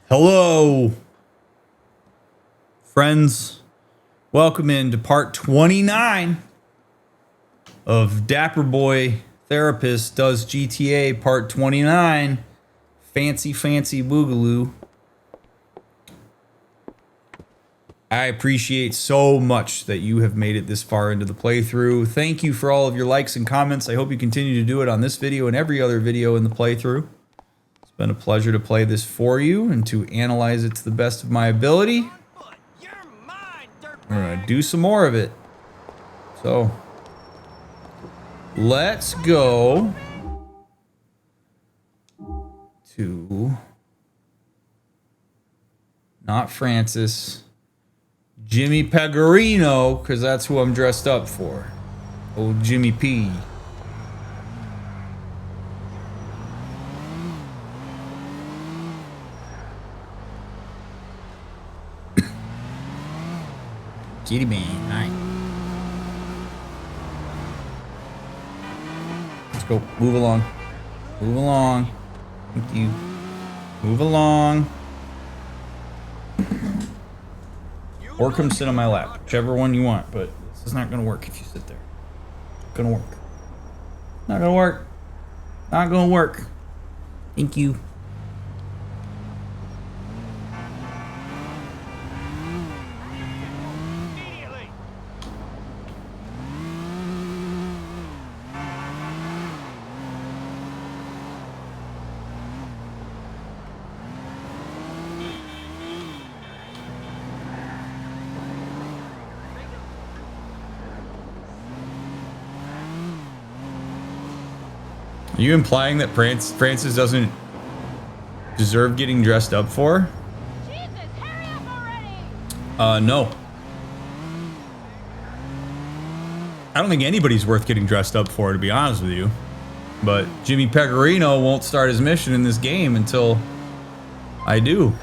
Hello, friends. Welcome into part 29 of Dapper Boy Therapist Does GTA part 29. Fancy Boogaloo. I appreciate so much that you have made it this far into the playthrough. Thank you for all of your likes and comments. I hope you continue to do it on this video and every other video in the playthrough. It's been a pleasure to play this for you and to analyze it to the best of my ability. We're gonna do some more of it. So, let's go to not Francis, Jimmy Pegorino, because that's who I'm dressed up for. Old Jimmy P. Kitty man, nice. Let's go. Move along. Move along. Thank you. Move along. Or come sit on my lap. Whichever one you want, but this is not gonna work if you sit there. Not gonna work. Not gonna work. Not gonna work. Thank you. Are you implying that Francis doesn't deserve getting dressed up for? Jesus, hurry up already! No. I don't think anybody's worth getting dressed up for, to be honest with you. But Jimmy Pegorino won't start his mission in this game until I do.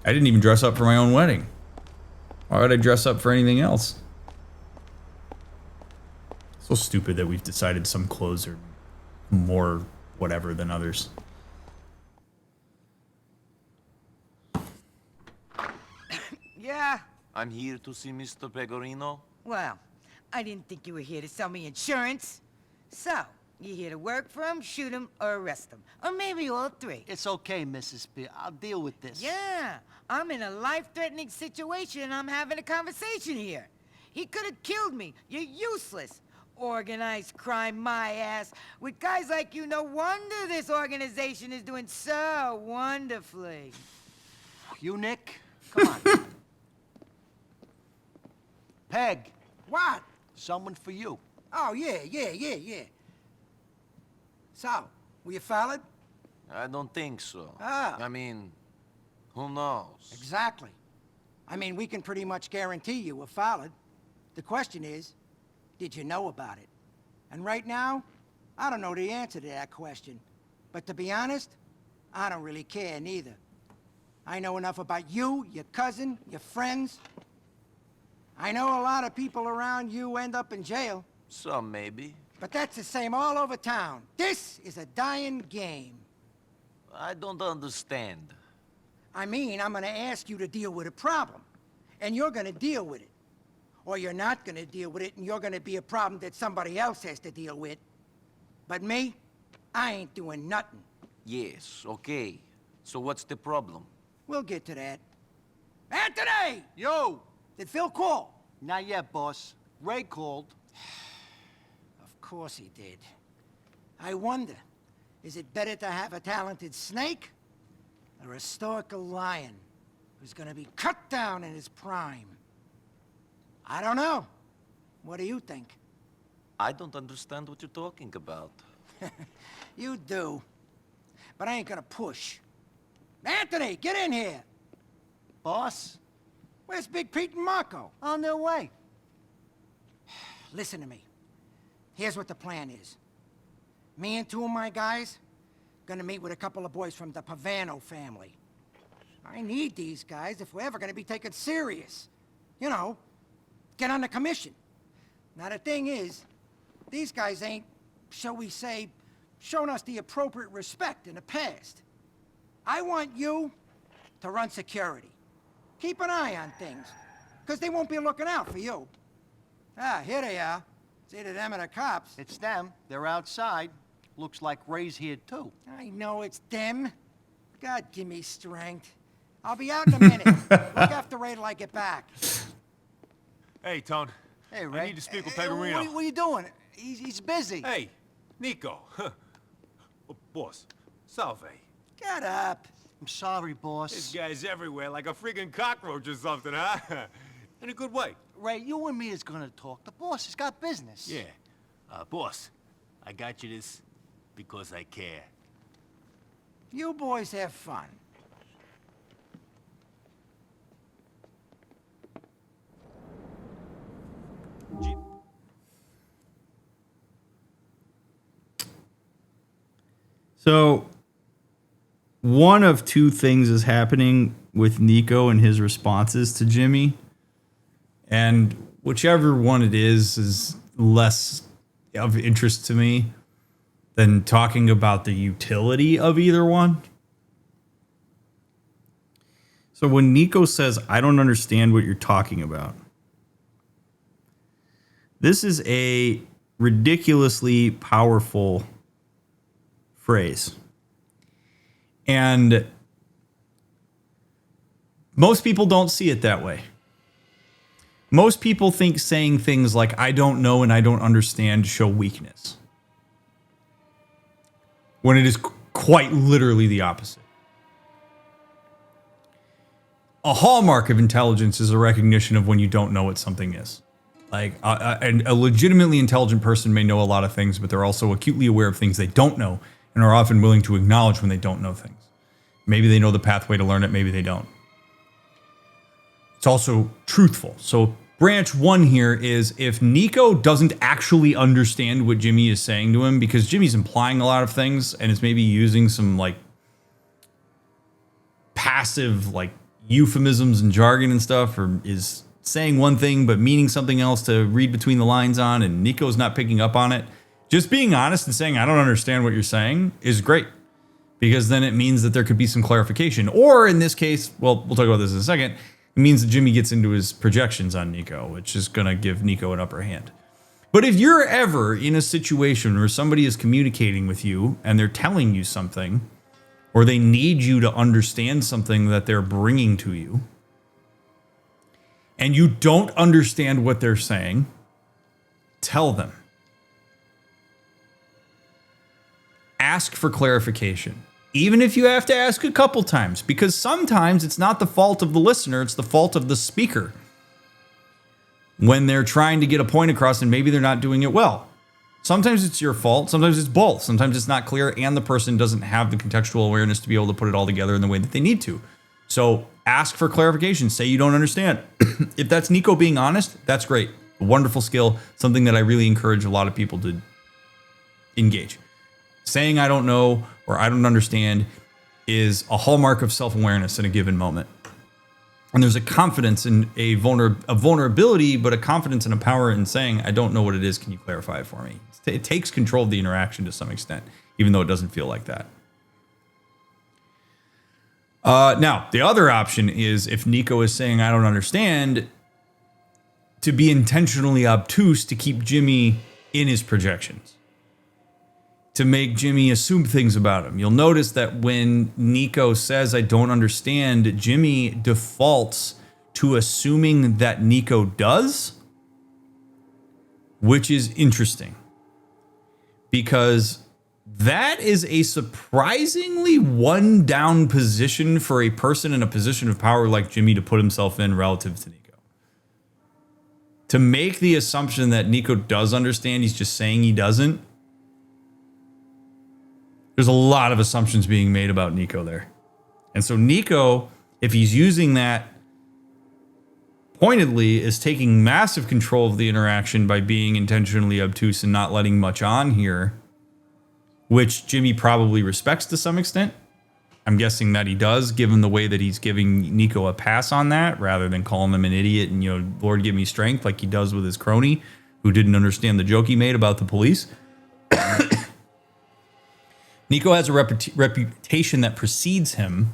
I didn't even dress up for my own wedding. Why would I dress up for anything else? So stupid that we've decided some clothes are more whatever than others. Yeah? I'm here to see Mr. Pegorino. Well, I didn't think you were here to sell me insurance. So, you here to work for him, shoot him, or arrest him? Or maybe all three. It's okay, Mrs. B. I'll deal with this. Yeah, I'm in a life-threatening situation and I'm having a conversation here. He could have killed me. You're useless. Organized crime, my ass. With guys like you, no wonder this organization is doing so wonderfully. You, Nick? Come on. Peg. What? Someone for you. Oh, yeah. So, were you followed? I don't think so. Ah. I mean, who knows? Exactly. I mean, we can pretty much guarantee you were followed. The question is, did you know about it? And right now, I don't know the answer to that question. But to be honest, I don't really care neither. I know enough about you, your cousin, your friends. I know a lot of people around you end up in jail. Some maybe. But that's the same all over town. This is a dying game. I don't understand. I mean, I'm gonna ask you to deal with a problem. And you're gonna deal with it. Or you're not gonna deal with it, and you're gonna be a problem that somebody else has to deal with. But me, I ain't doing nothing. Yes, okay. So what's the problem? We'll get to that. Anthony! Yo! Did Phil call? Not yet, boss. Ray called. Of course he did. I wonder, is it better to have a talented snake or a stoical lion who's gonna be cut down in his prime? I don't know. What do you think? I don't understand what you're talking about. You do. But I ain't gonna push. Anthony, get in here! Boss? Where's Big Pete and Marco? On their way. Listen to me. Here's what the plan is. Me and two of my guys gonna meet with a couple of boys from the Pegorino family. I need these guys if we're ever gonna be taken serious. You know, get on the commission. Now the thing is, these guys ain't, shall we say, shown us the appropriate respect in the past. I want you to run security. Keep an eye on things, because they won't be looking out for you. Ah, here they are. It's either them or the cops. It's them. They're outside. Looks like Ray's here, too. I know it's them. God, give me strength. I'll be out in a minute. Look after Ray till I get back. Hey, Tone. Hey, Ray. I need to speak with Hey, Pegorino. what are you doing? He's busy. Hey, Niko. Oh, boss, salve. Get up. I'm sorry, This boss. guy's everywhere like a freaking cockroach or something, huh? In a good way. Ray, you and me is gonna talk. The boss has got business. Yeah. Boss, I got you this because I care. You boys have fun. So, one of two things is happening with Niko and his responses to Jimmy. And whichever one it is less of interest to me than talking about the utility of either one. So when Niko says, I don't understand what you're talking about, this is a ridiculously powerful phrase. And most people don't see it that way. Most people think saying things like, I don't know and I don't understand show weakness. When it is quite literally the opposite. A hallmark of intelligence is a recognition of when you don't know what something is. Like a legitimately intelligent person may know a lot of things, but they're also acutely aware of things they don't know and are often willing to acknowledge when they don't know things. Maybe they know the pathway to learn it, maybe they don't. It's also truthful. So branch one here is if Niko doesn't actually understand what Jimmy is saying to him, because Jimmy's implying a lot of things and is maybe using some like passive like euphemisms and jargon and stuff, or is saying one thing but meaning something else to read between the lines on, and Niko's not picking up on it. Just being honest and saying, I don't understand what you're saying is great, because then it means that there could be some clarification. Or in this case, well, we'll talk about this in a second, it means that Jimmy gets into his projections on Niko, which is going to give Niko an upper hand. But if you're ever in a situation where somebody is communicating with you and they're telling you something, or they need you to understand something that they're bringing to you, and you don't understand what they're saying, tell them. Ask for clarification. Even if you have to ask a couple times, because sometimes it's not the fault of the listener, it's the fault of the speaker. When they're trying to get a point across and maybe they're not doing it well. Sometimes it's your fault, sometimes it's both. Sometimes it's not clear and the person doesn't have the contextual awareness to be able to put it all together in the way that they need to. So ask for clarification, say you don't understand. If that's Niko being honest, that's great. A wonderful skill, something that I really encourage a lot of people to engage. Saying I don't know or I don't understand is a hallmark of self-awareness in a given moment. And there's a confidence in a vulnerability, but a confidence and a power in saying, I don't know what it is. Can you clarify it for me? It takes control of the interaction to some extent, even though it doesn't feel like that. Now, the other option is if Niko is saying, I don't understand, to be intentionally obtuse to keep Jimmy in his projections. To make Jimmy assume things about him. You'll notice that when Niko says, I don't understand, Jimmy defaults to assuming that Niko does, which is interesting. Because that is a surprisingly one-down position for a person in a position of power like Jimmy to put himself in relative to Niko. To make the assumption that Niko does understand, he's just saying he doesn't. There's a lot of assumptions being made about Niko there. And so Niko, if he's using that pointedly, is taking massive control of the interaction by being intentionally obtuse and not letting much on here, which Jimmy probably respects to some extent. I'm guessing that he does, given the way that he's giving Niko a pass on that, rather than calling him an idiot and, Lord give me strength, like he does with his crony, who didn't understand the joke he made about the police. Niko has a reputation that precedes him.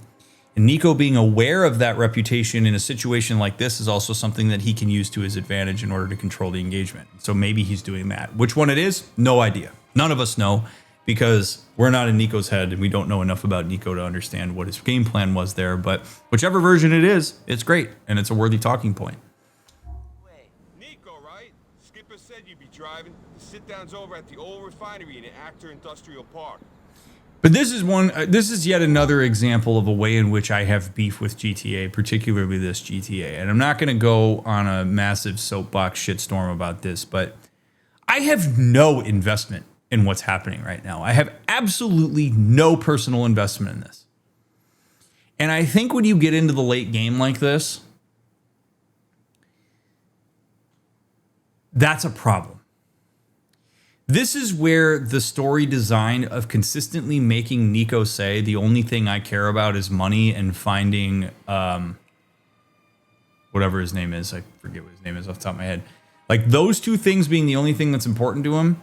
And Niko being aware of that reputation in a situation like this is also something that he can use to his advantage in order to control the engagement. So maybe he's doing that. Which one it is? No idea. None of us know because we're not in Niko's head and we don't know enough about Niko to understand what his game plan was there. But whichever version it is, it's great. And it's a worthy talking point. Niko, right? Skipper said you'd be driving. The sit-down's over at the old refinery in the Actor Industrial Park. But this is yet another example of a way in which I have beef with GTA, particularly this GTA. And I'm not going to go on a massive soapbox shitstorm about this, but I have no investment in what's happening right now. I have absolutely no personal investment in this. And I think when you get into the late game like this, that's a problem. This is where the story design of consistently making Niko say the only thing I care about is money and finding whatever his name is. I forget what his name is off the top of my head. Like those two things being the only thing that's important to him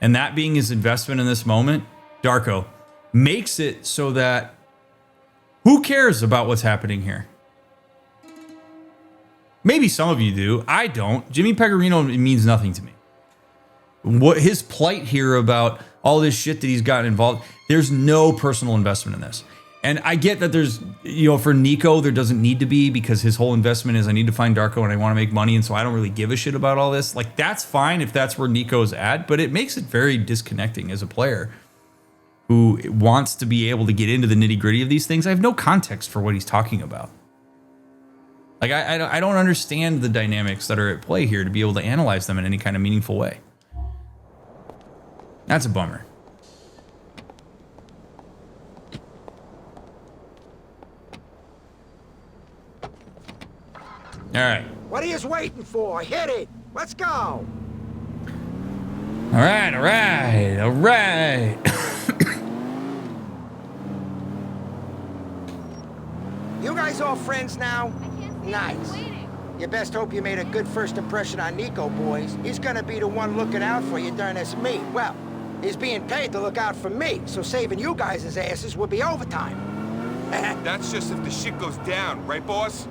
and that being his investment in this moment, Darko, makes it so that who cares about what's happening here? Maybe some of you do. I don't. Jimmy Pegorino means nothing to me. What his plight here about all this shit that he's gotten involved, there's no personal investment in this. And I get that there's, you know, for Niko, there doesn't need to be because his whole investment is I need to find Darko and I want to make money. And so I don't really give a shit about all this. Like, that's fine if that's where Niko's at, but it makes it very disconnecting as a player who wants to be able to get into the nitty gritty of these things. I have no context for what he's talking about. Like, I don't understand the dynamics that are at play here to be able to analyze them in any kind of meaningful way. That's a bummer. All right. What are you waiting for? Hit it. Let's go. All right. All right. All right. You guys all friends now? Nice. You best hope you made a good first impression on Niko, boys. He's gonna be the one looking out for you during this meet. Well, he's being paid to look out for me, so saving you guys' asses would be overtime. That's just if the shit goes down, right, boss?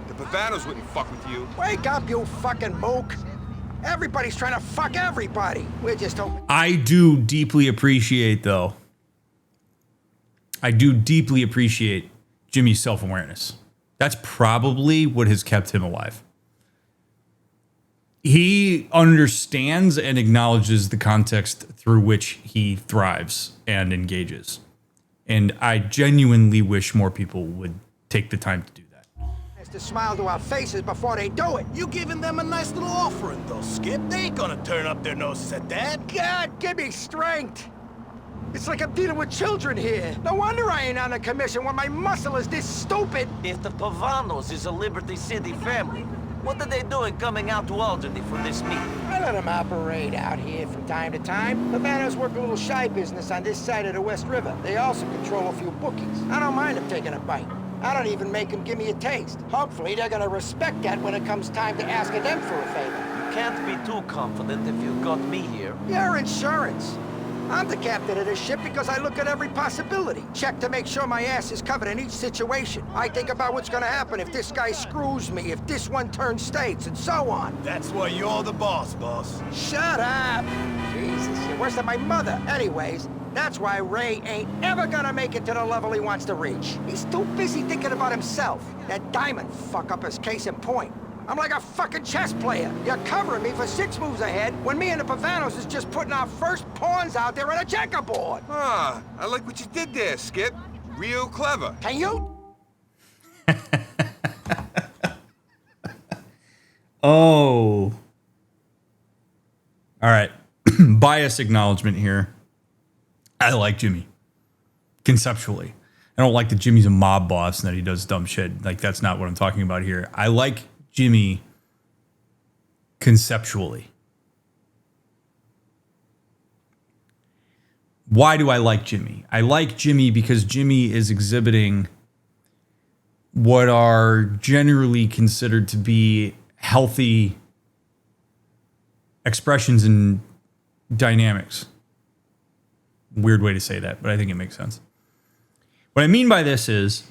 The Pavanos wouldn't fuck with you. Wake up, you fucking mook. Everybody's trying to fuck everybody. We're just hoping. I do deeply appreciate, though. I do deeply appreciate Jimmy's self-awareness. That's probably what has kept him alive. He understands and acknowledges the context through which he thrives and engages. And I genuinely wish more people would take the time to do that. To smile to our faces before they do it. You giving them a nice little offering, though, Skip. They ain't gonna turn up their noses at that. God, give me strength. It's like I'm dealing with children here. No wonder I ain't on a commission when my muscle is this stupid. If the Pavanos is a Liberty City family, what are they doing coming out to Albany for this meeting? I let them operate out here from time to time. The Vanos work a little shy business on this side of the West River. They also control a few bookies. I don't mind them taking a bite. I don't even make them give me a taste. Hopefully, they're gonna respect that when it comes time to asking them for a favor. You can't be too confident if you've got me here. Your insurance. I'm the captain of this ship because I look at every possibility. Check to make sure my ass is covered in each situation. I think about what's gonna happen if this guy screws me, if this one turns states, and so on. That's why you're the boss, boss. Shut up! Jesus, you're worse than my mother. Anyways, that's why Ray ain't ever gonna make it to the level he wants to reach. He's too busy thinking about himself. That diamond fuck-up is case in point. I'm like a fucking chess player. You're covering me for 6 moves ahead when me and the Pavanos is just putting our first pawns out there on a checkerboard. Ah, I like what you did there, Skip. Real clever. Can you? Oh. All right. Bias acknowledgement here. I like Jimmy. Conceptually. I don't like that Jimmy's a mob boss and that he does dumb shit. Like, that's not what I'm talking about here. I like Jimmy conceptually. Why do I like Jimmy? I like Jimmy because Jimmy is exhibiting what are generally considered to be healthy expressions and dynamics. weird way to say that, but I think it makes sense. What I mean by this is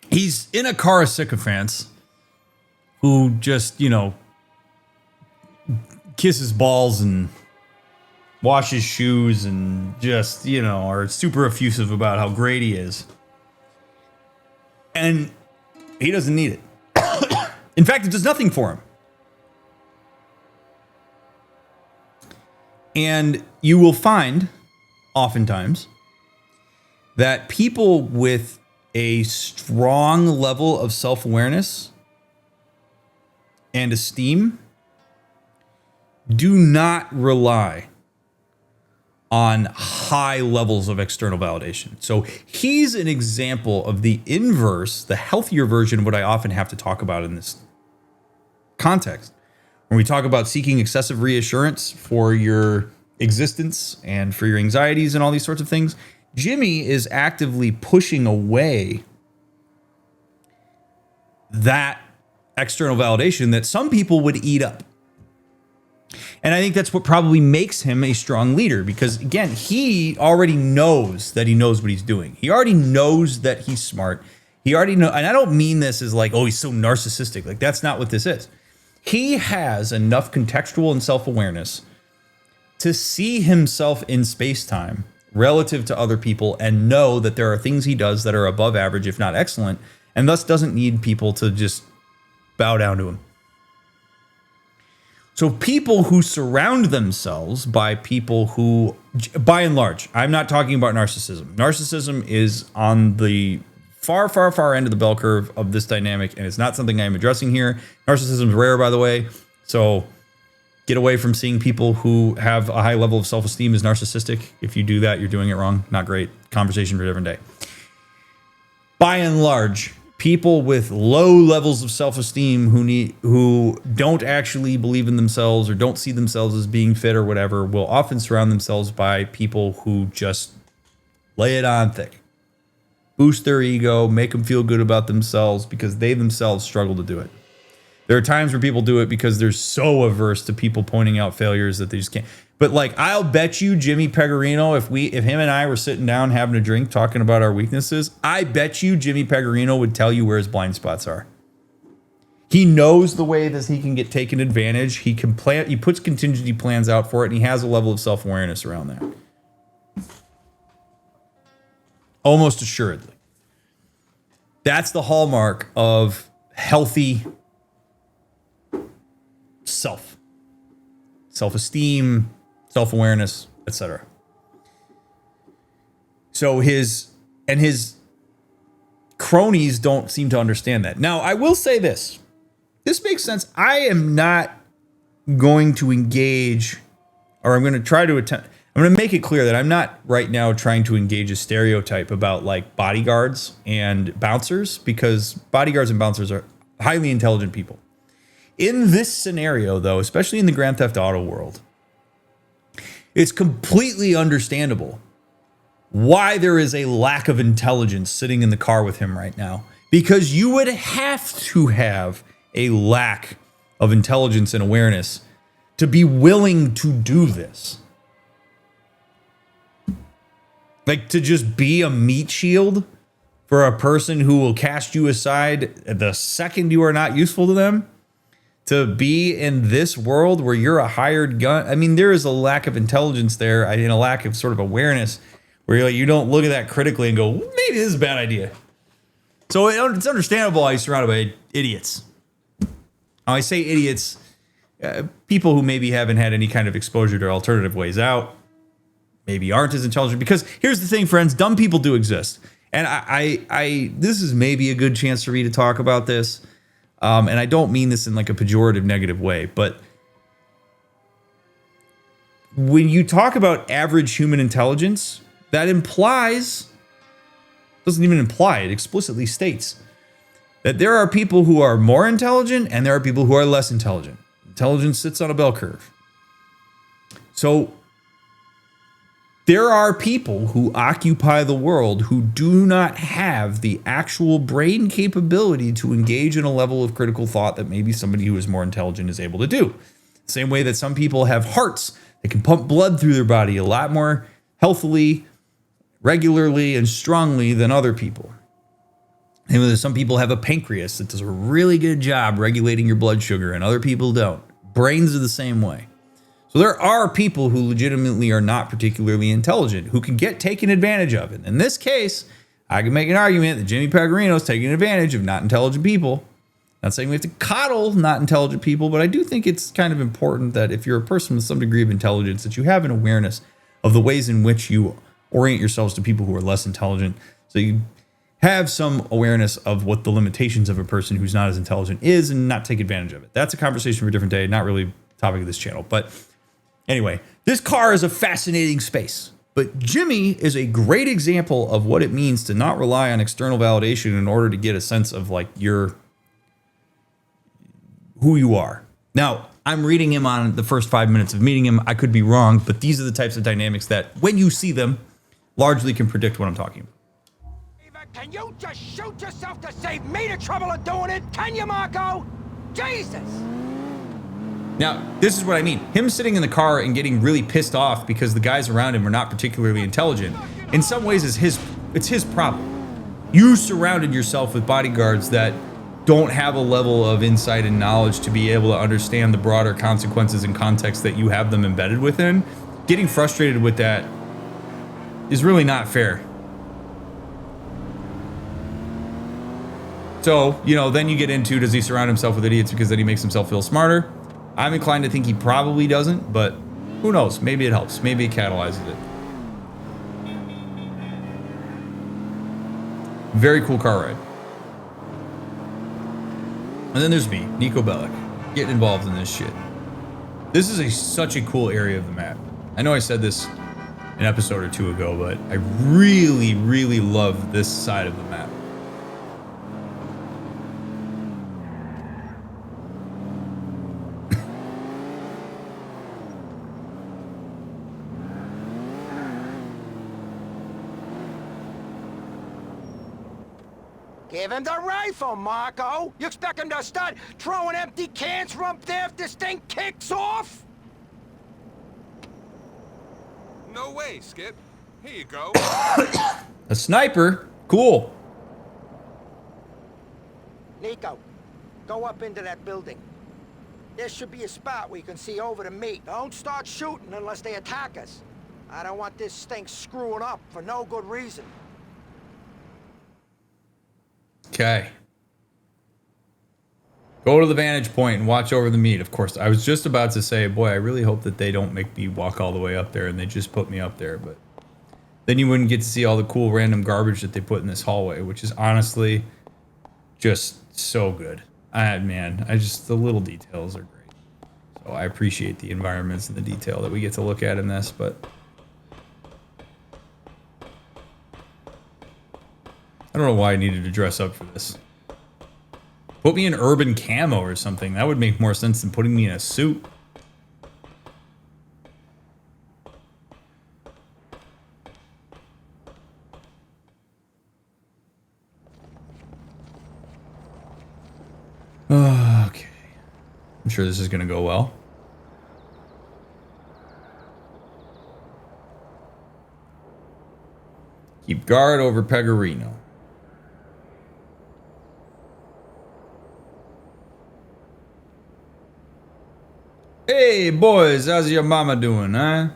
he's in a car of sycophants who just, you know, kisses balls and washes shoes and just, you know, are super effusive about how great he is. And he doesn't need it. In fact, it does nothing for him. And you will find, oftentimes, that people with a strong level of self-awareness and esteem do not rely on high levels of external validation. So he's an example of the inverse, the healthier version of what I often have to talk about in this context. When we talk about seeking excessive reassurance for your existence and for your anxieties and all these sorts of things, Jimmy is actively pushing away that external validation that some people would eat up. And I think that's what probably makes him a strong leader, because again, he already knows that he knows what he's doing. He already knows that he's smart. He already knows, and I don't mean this as like, oh, he's so narcissistic. Like, that's not what this is. He has enough contextual and self-awareness to see himself in space-time relative to other people and know that there are things he does that are above average, if not excellent, and thus doesn't need people to just bow down to him. So people who surround themselves by people who, by and large, I'm not talking about narcissism. Narcissism is on the far, far, far end of the bell curve of this dynamic, and it's not something I'm addressing here. Narcissism is rare, by the way, so get away from seeing people who have a high level of self-esteem as narcissistic. If you do that, you're doing it wrong. Not great. Conversation for a different day. By and large, people with low levels of self-esteem who don't actually believe in themselves or don't see themselves as being fit or whatever will often surround themselves by people who just lay it on thick, boost their ego, make them feel good about themselves because they themselves struggle to do it. There are times where people do it because they're so averse to people pointing out failures that they just can't. But like, I'll bet you Jimmy Pegorino, if him and I were sitting down having a drink talking about our weaknesses, I bet you Jimmy Pegorino would tell you where his blind spots are. He knows the way that he can get taken advantage. He puts contingency plans out for it, and he has a level of self-awareness around that. Almost assuredly. That's the hallmark of healthy self-esteem, self-awareness, etc. So his cronies don't seem to understand that. Now, I will say this. This makes sense. I am not going to engage, or I'm going to try to attempt, I'm going to make it clear that I'm not right now trying to engage a stereotype about like bodyguards and bouncers, because bodyguards and bouncers are highly intelligent people. In this scenario, though, especially in the Grand Theft Auto world, it's completely understandable why there is a lack of intelligence sitting in the car with him right now. Because you would have to have a lack of intelligence and awareness to be willing to do this. Like, to just be a meat shield for a person who will cast you aside the second you are not useful to them. To be in this world where you're a hired gun. I mean, there is a lack of intelligence there and a lack of sort of awareness where you're like, you don't look at that critically and go, maybe this is a bad idea. So it's understandable why you're surrounded by idiots. I say idiots, people who maybe haven't had any kind of exposure to alternative ways out, maybe aren't as intelligent. Because here's the thing, friends, dumb people do exist. And I this is maybe a good chance for me to talk about this. And I don't mean this in like a pejorative, negative way, but when you talk about average human intelligence, that implies, doesn't even imply, it explicitly states that there are people who are more intelligent and there are people who are less intelligent. Intelligence sits on a bell curve. So there are people who occupy the world who do not have the actual brain capability to engage in a level of critical thought that maybe somebody who is more intelligent is able to do. Same way that some people have hearts that can pump blood through their body a lot more healthily, regularly, and strongly than other people. And some people have a pancreas that does a really good job regulating your blood sugar, and other people don't. Brains are the same way. So there are people who legitimately are not particularly intelligent who can get taken advantage of. And in this case, I can make an argument that Jimmy Pegorino is taking advantage of not intelligent people. Not saying we have to coddle not intelligent people, but I do think it's kind of important that if you're a person with some degree of intelligence, that you have an awareness of the ways in which you orient yourselves to people who are less intelligent. So you have some awareness of what the limitations of a person who's not as intelligent is and not take advantage of it. That's a conversation for a different day, not really the topic of this channel. But anyway, this car is a fascinating space. But Jimmy is a great example of what it means to not rely on external validation in order to get a sense of like who you are. Now, I'm reading him on the first 5 minutes of meeting him. I could be wrong, but these are the types of dynamics that when you see them, largely can predict what I'm talking about. Can you just shoot yourself to save me the trouble of doing it? Can you, Marco? Jesus! Now, this is what I mean. Him sitting in the car and getting really pissed off because the guys around him are not particularly intelligent, in some ways it's his problem. You surrounded yourself with bodyguards that don't have a level of insight and knowledge to be able to understand the broader consequences and context that you have them embedded within. Getting frustrated with that is really not fair. So, you know, then you get into, does he surround himself with idiots because then he makes himself feel smarter? I'm inclined to think he probably doesn't, but who knows? Maybe it helps. Maybe it catalyzes it. Very cool car ride. And then there's me, Niko Bellic, getting involved in this shit. This is such a cool area of the map. I know I said this an episode or two ago, but I really, really love this side of the map. Give him the rifle, Marco! You expect him to start throwing empty cans from up there if this thing kicks off? No way, Skip. Here you go. A sniper? Cool. Niko, go up into that building. There should be a spot where you can see over the meat. Don't start shooting unless they attack us. I don't want this thing screwing up for no good reason. Okay. Go to the vantage point and watch over the meat. Of course, I was just about to say, boy, I really hope that they don't make me walk all the way up there and they just put me up there. But then you wouldn't get to see all the cool random garbage that they put in this hallway, which is honestly just so good. The little details are great. So I appreciate the environments and the detail that we get to look at in this, but I don't know why I needed to dress up for this. Put me in urban camo or something. That would make more sense than putting me in a suit. Okay. I'm sure this is going to go well. Keep guard over Pegorino. Hey, boys, how's your mama doing, huh?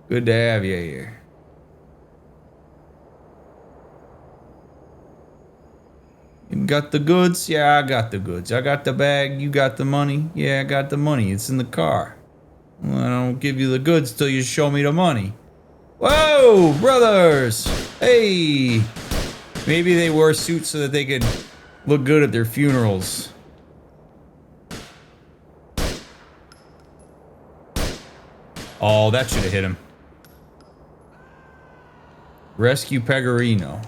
Good to have you here. You got the goods? Yeah, I got the goods. I got the bag, you got the money? Yeah, I got the money. It's in the car. Well, I don't give you the goods till you show me the money. Whoa, brothers! Hey! Maybe they wore suits so that they could look good at their funerals. Oh, that should have hit him. Rescue Pegorino.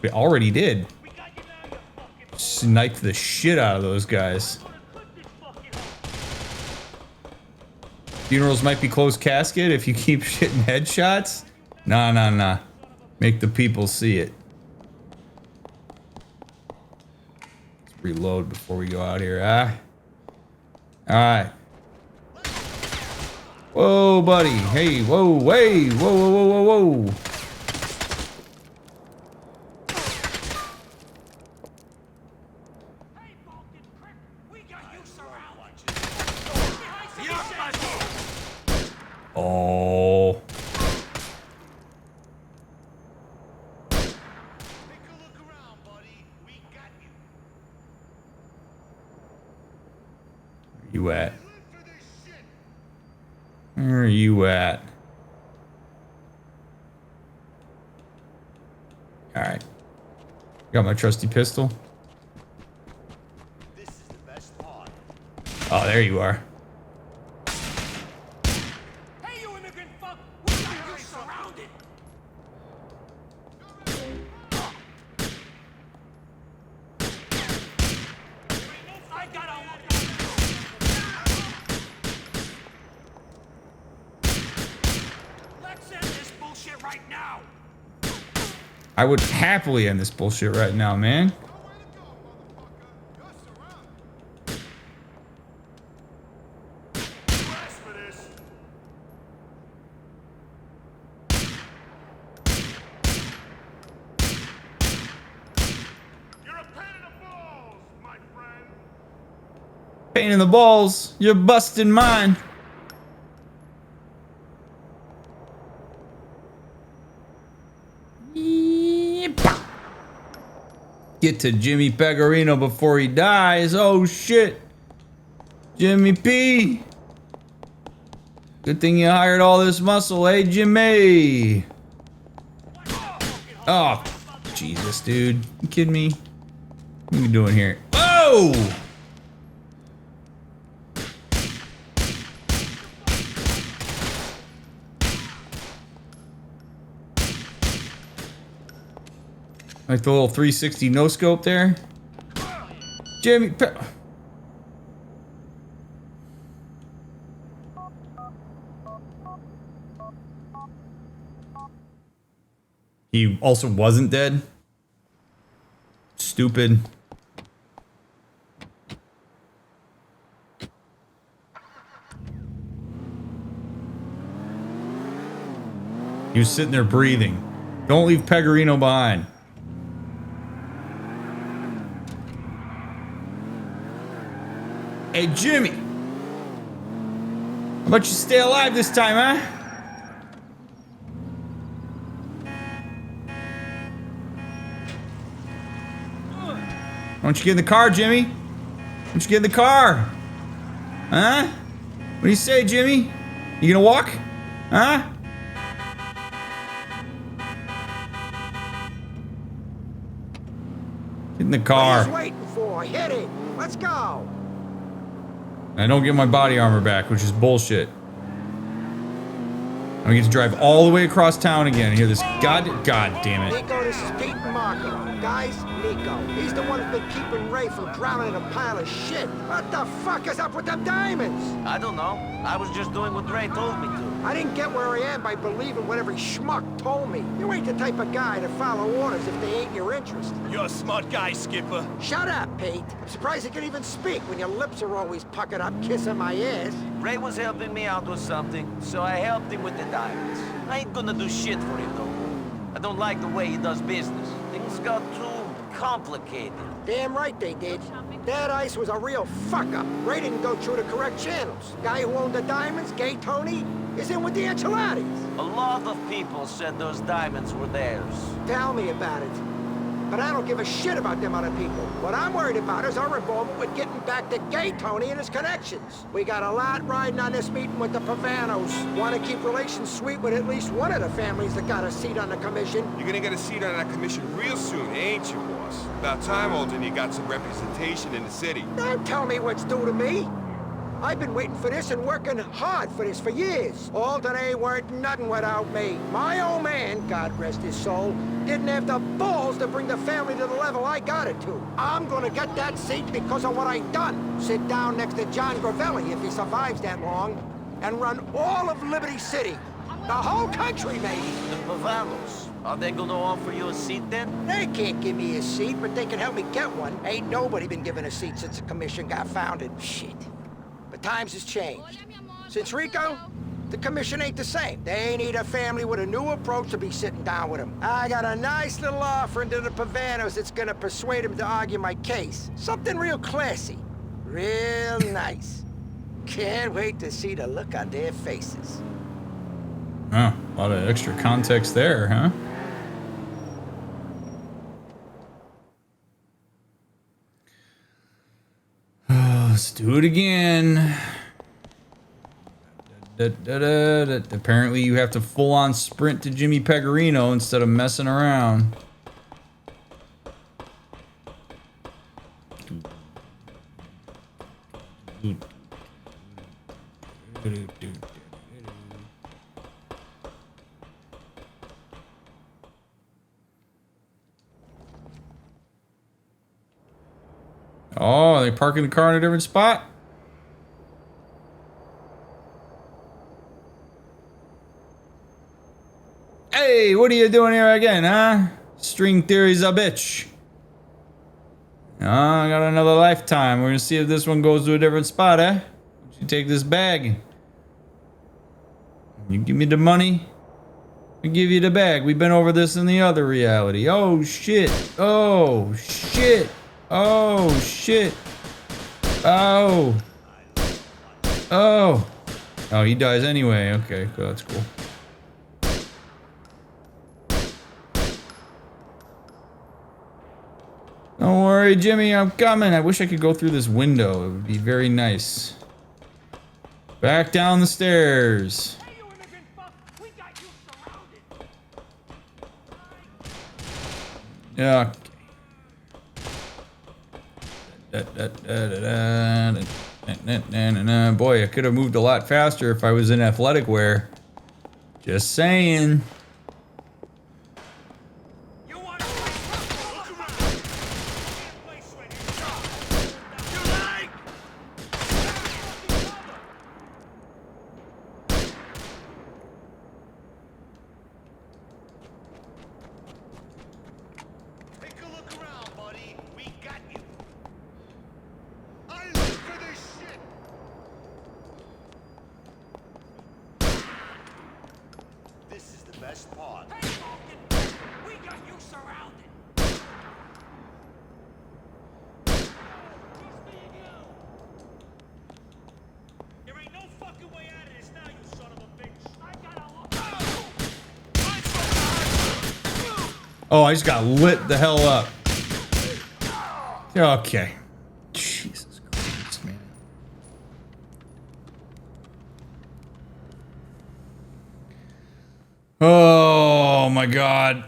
We already did. Sniped the shit out of those guys. Funerals might be closed casket if you keep shitting headshots. Nah. Make the people see it. Reload before we go out here. All right. Whoa, buddy. Hey, whoa, hey, whoa, whoa, whoa, whoa, whoa. Oh. Where you at? Where are you at? All right. Got my trusty pistol. This is the best part. Oh, there you are. Hey, you immigrant fuck! We got you surrounded! I got a... Let's end this bullshit right now! I would happily end this bullshit right now, man. Pain in the balls. You're busting mine. Get to Jimmy Pegorino before he dies. Oh shit. Jimmy P. Good thing you hired all this muscle, eh, Jimmy? Oh, Jesus, dude. You kidding me? What are you doing here? Whoa! Like the little 360 no scope there. Jimmy. He also wasn't dead. Stupid. He was sitting there breathing. Don't leave Pegorino behind. Hey, Jimmy. How about you stay alive this time, huh? Why don't you get in the car, Jimmy? Why don't you get in the car? Huh? What do you say, Jimmy? You gonna walk? Huh? Get in the car. What are you waiting for? Hit it. Let's go. I don't get my body armor back, which is bullshit. I get to drive all the way across town again and hear this god damn it. Niko, this is Pete and Marco. Guys, Niko. He's the one who's been keeping Ray from drowning in a pile of shit. What the fuck is up with them diamonds? I don't know. I was just doing what Ray told me to. I didn't get where I am by believing what every schmuck told me. You ain't the type of guy to follow orders if they ain't your interest. You're a smart guy, Skipper. Shut up, Pete. I'm surprised you can even speak when your lips are always puckered up kissing my ass. Ray was helping me out with something, so I helped him with the diamonds. I ain't gonna do shit for him, though. I don't like the way he does business. Things got too complicated. Damn right they did. That ice was a real fuck-up. Ray didn't go through the correct channels. Guy who owned the diamonds, Gay Tony, is in with the enchiladas. A lot of people said those diamonds were theirs. Tell me about it. But I don't give a shit about them other people. What I'm worried about is our involvement with getting back to Gay Tony and his connections. We got a lot riding on this meeting with the Pavanos. Want to keep relations sweet with at least one of the families that got a seat on the commission. You're gonna get a seat on that commission real soon, ain't you, boss? About time, Alden, you got some representation in the city. Don't tell me what's due to me. I've been waiting for this and working hard for this for years. All today weren't nothing without me. My old man, God rest his soul, didn't have the balls to bring the family to the level I got it to. I'm gonna get that seat because of what I done. Sit down next to John Gravelli if he survives that long, and run all of Liberty City. The whole country, maybe. The Pavanos, are they gonna offer you a seat then? They can't give me a seat, but they can help me get one. Ain't nobody been given a seat since the commission got founded. Shit. The times has changed. Since Rico, the commission ain't the same. They need a family with a new approach to be sitting down with them. I got a nice little offering to the Pavanos that's gonna persuade them to argue my case. Something real classy. Real nice. Can't wait to see the look on their faces. Oh, a lot of extra context there, huh? Let's do it again. Apparently you have to full-on sprint to Jimmy Pegorino instead of messing around. Oh, they parking the car in a different spot? Hey, what are you doing here again, huh? String theory's a bitch. Oh, I got another lifetime. We're gonna see if this one goes to a different spot, eh? Why don't you take this bag? You give me the money, I give you the bag. We've been over this in the other reality. Oh, shit. Oh, shit. Oh, shit. Oh. Oh. Oh, he dies anyway. Okay, cool. That's cool. Don't worry, Jimmy, I'm coming. I wish I could go through this window. It would be very nice. Back down the stairs. Hey, you immigrant fuck! We got you surrounded! Yeah. Boy, I could have moved a lot faster if I was in athletic wear. Just saying. Best part. Hey, Vulcan! We got you surrounded! There ain't no fucking way out of this now, you son of a bitch! I gotta look. Oh, I just got lit the hell up. Okay. Jesus Christ, man. Oh my God.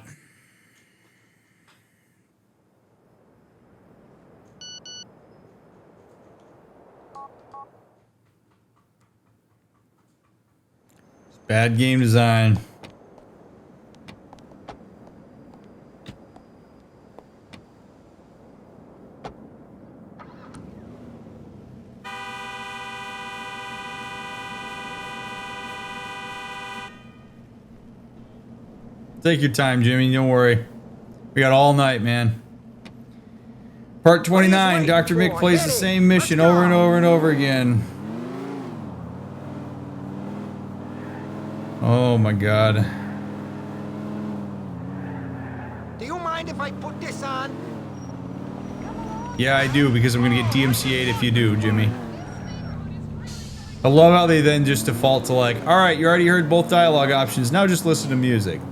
It's bad game design. Take your time, Jimmy. Don't worry. We got all night, man. Part 29. Dr. Mick plays the same mission over and over and over again. Oh my God. Do you mind if I put this on? Yeah, I do, because I'm gonna get DMCA'd if you do, Jimmy. I love how they then just default to like, alright, you already heard both dialogue options, now just listen to music.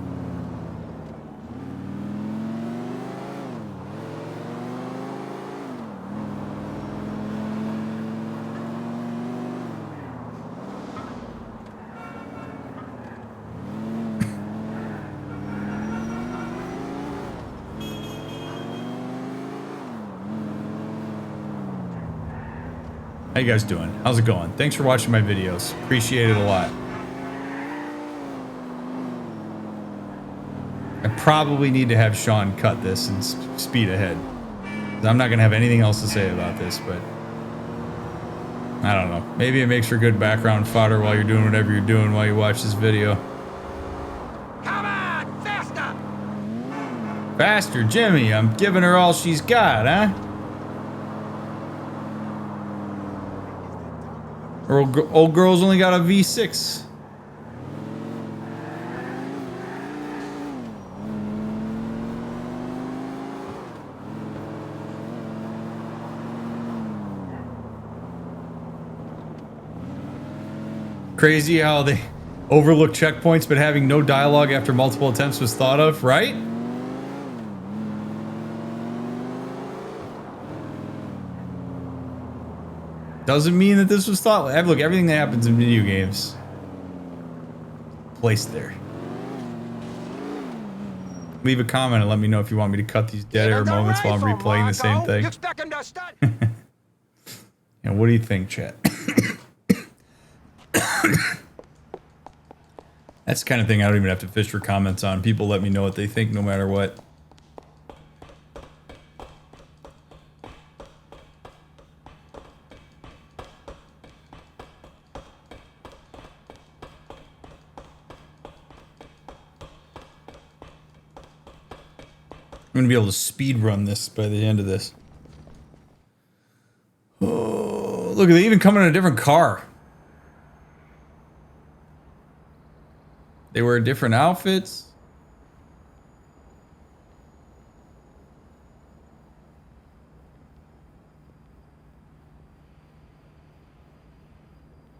How you guys doing? How's it going? Thanks for watching my videos. Appreciate it a lot. I probably need to have Sean cut this and speed ahead. I'm not gonna have anything else to say about this, but I don't know. Maybe it makes for good background fodder while you're doing whatever you're doing while you watch this video. Come on, faster! Faster, Jimmy. I'm giving her all she's got, huh? Old girl's only got a V6. Crazy how they overlook checkpoints, but having no dialogue after multiple attempts was thought of, right? Doesn't mean that this was thought. Look, everything that happens in video games, placed there. Leave a comment and let me know if you want me to cut these dead air moments while I'm replaying the same thing. And what do you think, chat? That's the kind of thing I don't even have to fish for comments on. People let me know what they think no matter what. I'm gonna be able to speed run this by the end of this. Oh, look, they even come in a different car. They wear different outfits.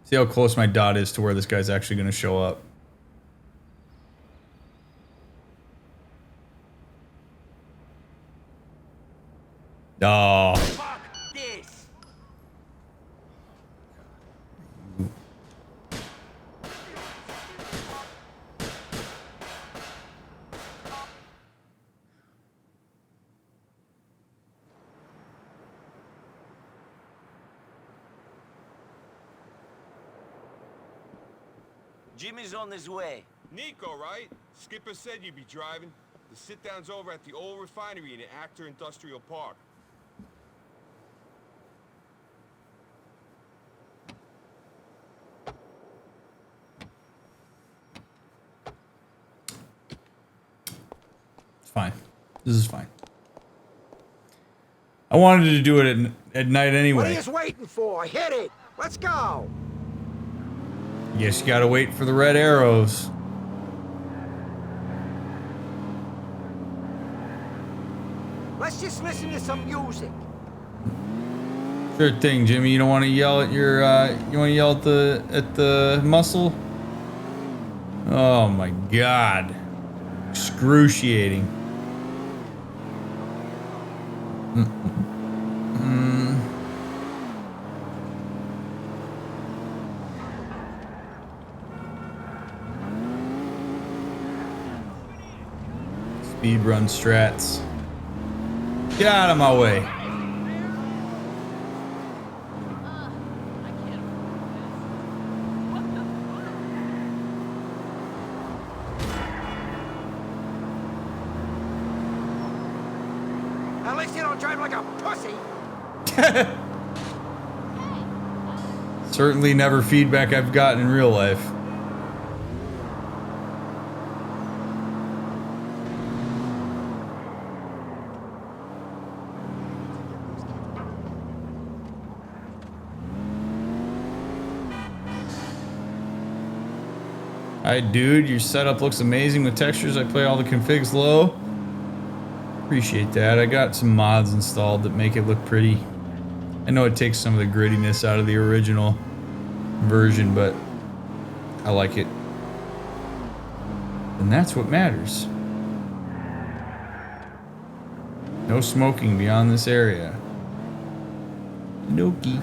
See how close my dot is to where this guy's actually gonna show up. Oh. Fuck this! Jimmy's on his way. Niko, right? Skipper said you'd be driving. The sit-down's over at the old refinery in Actor Industrial Park. It's fine. This is fine. I wanted to do it at night anyway. What are you waiting for? Hit it! Let's go! Guess you gotta wait for the red arrows. Let's just listen to some music. Sure thing, Jimmy. You don't want to yell at your you want to yell at the muscle? Oh my god. Excruciating. Speed run strats. Get out of my way. At least you don't drive like a pussy. Certainly never feedback I've gotten in real life. Alright, dude, your setup looks amazing with textures. I play all the configs low. Appreciate that. I got some mods installed that make it look pretty. I know it takes some of the grittiness out of the original version, but I like it. And that's what matters. No smoking beyond this area. Noki.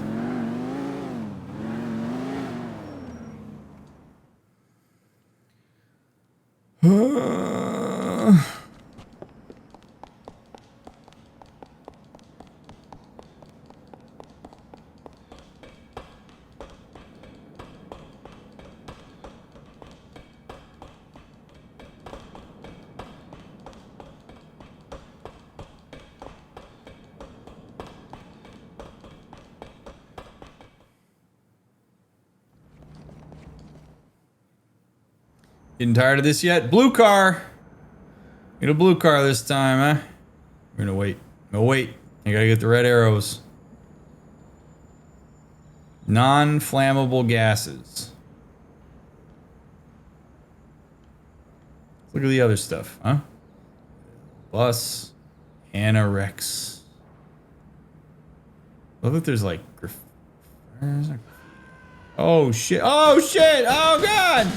Getting tired of this yet? Blue car! Get a blue car this time, huh? We're gonna wait. No, wait. I gotta get the red arrows. Non-flammable gases. Look at the other stuff, huh? Bus. Anorex. Look if there's like... Oh shit. Oh shit. Oh god.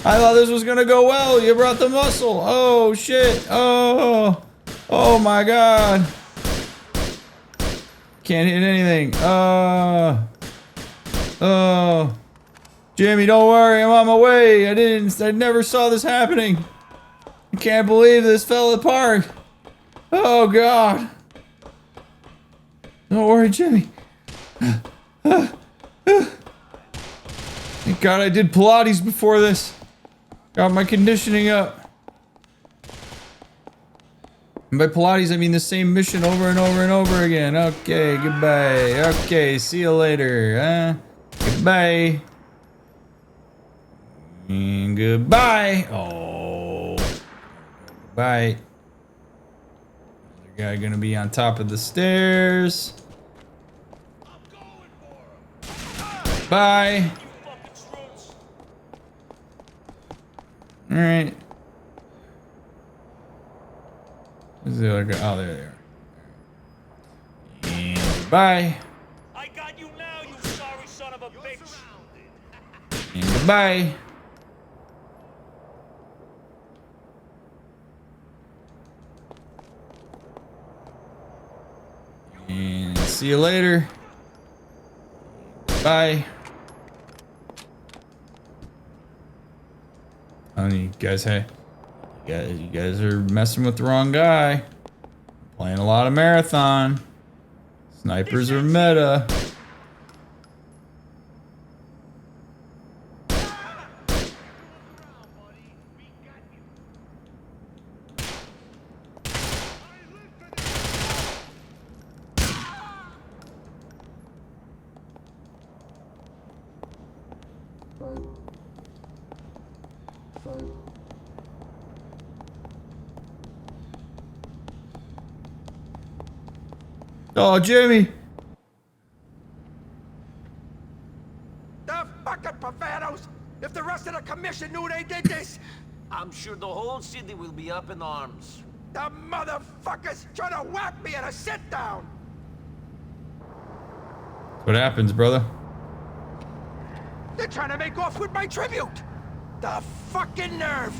I thought this was gonna go well. You brought the muscle. Oh shit. Oh. Oh my god. Can't hit anything. Oh. Jimmy, don't worry. I'm on my way. I never saw this happening. I can't believe this fell apart. Oh god. Don't worry, Jimmy. Thank God I did Pilates before this. Got my conditioning up. And by Pilates, I mean the same mission over and over and over again. Okay, goodbye. Okay, see you later. Goodbye. And goodbye. Oh. Goodbye. Another guy gonna be on top of the stairs. Bye. All right. Where's the other guy? Oh, there they are. And bye. I got you now, you sorry son of a bitch. And goodbye. And see you later. Bye. Oh, you guys, hey, you guys are messing with the wrong guy. Playing a lot of marathon. Snipers are meta. Oh, Jimmy. The fucking Pavanos! If the rest of the commission knew they did this, I'm sure the whole city will be up in arms. the motherfuckers trying to whack me at a sit-down! What happens, brother? They're trying to make off with my tribute! The fucking nerve!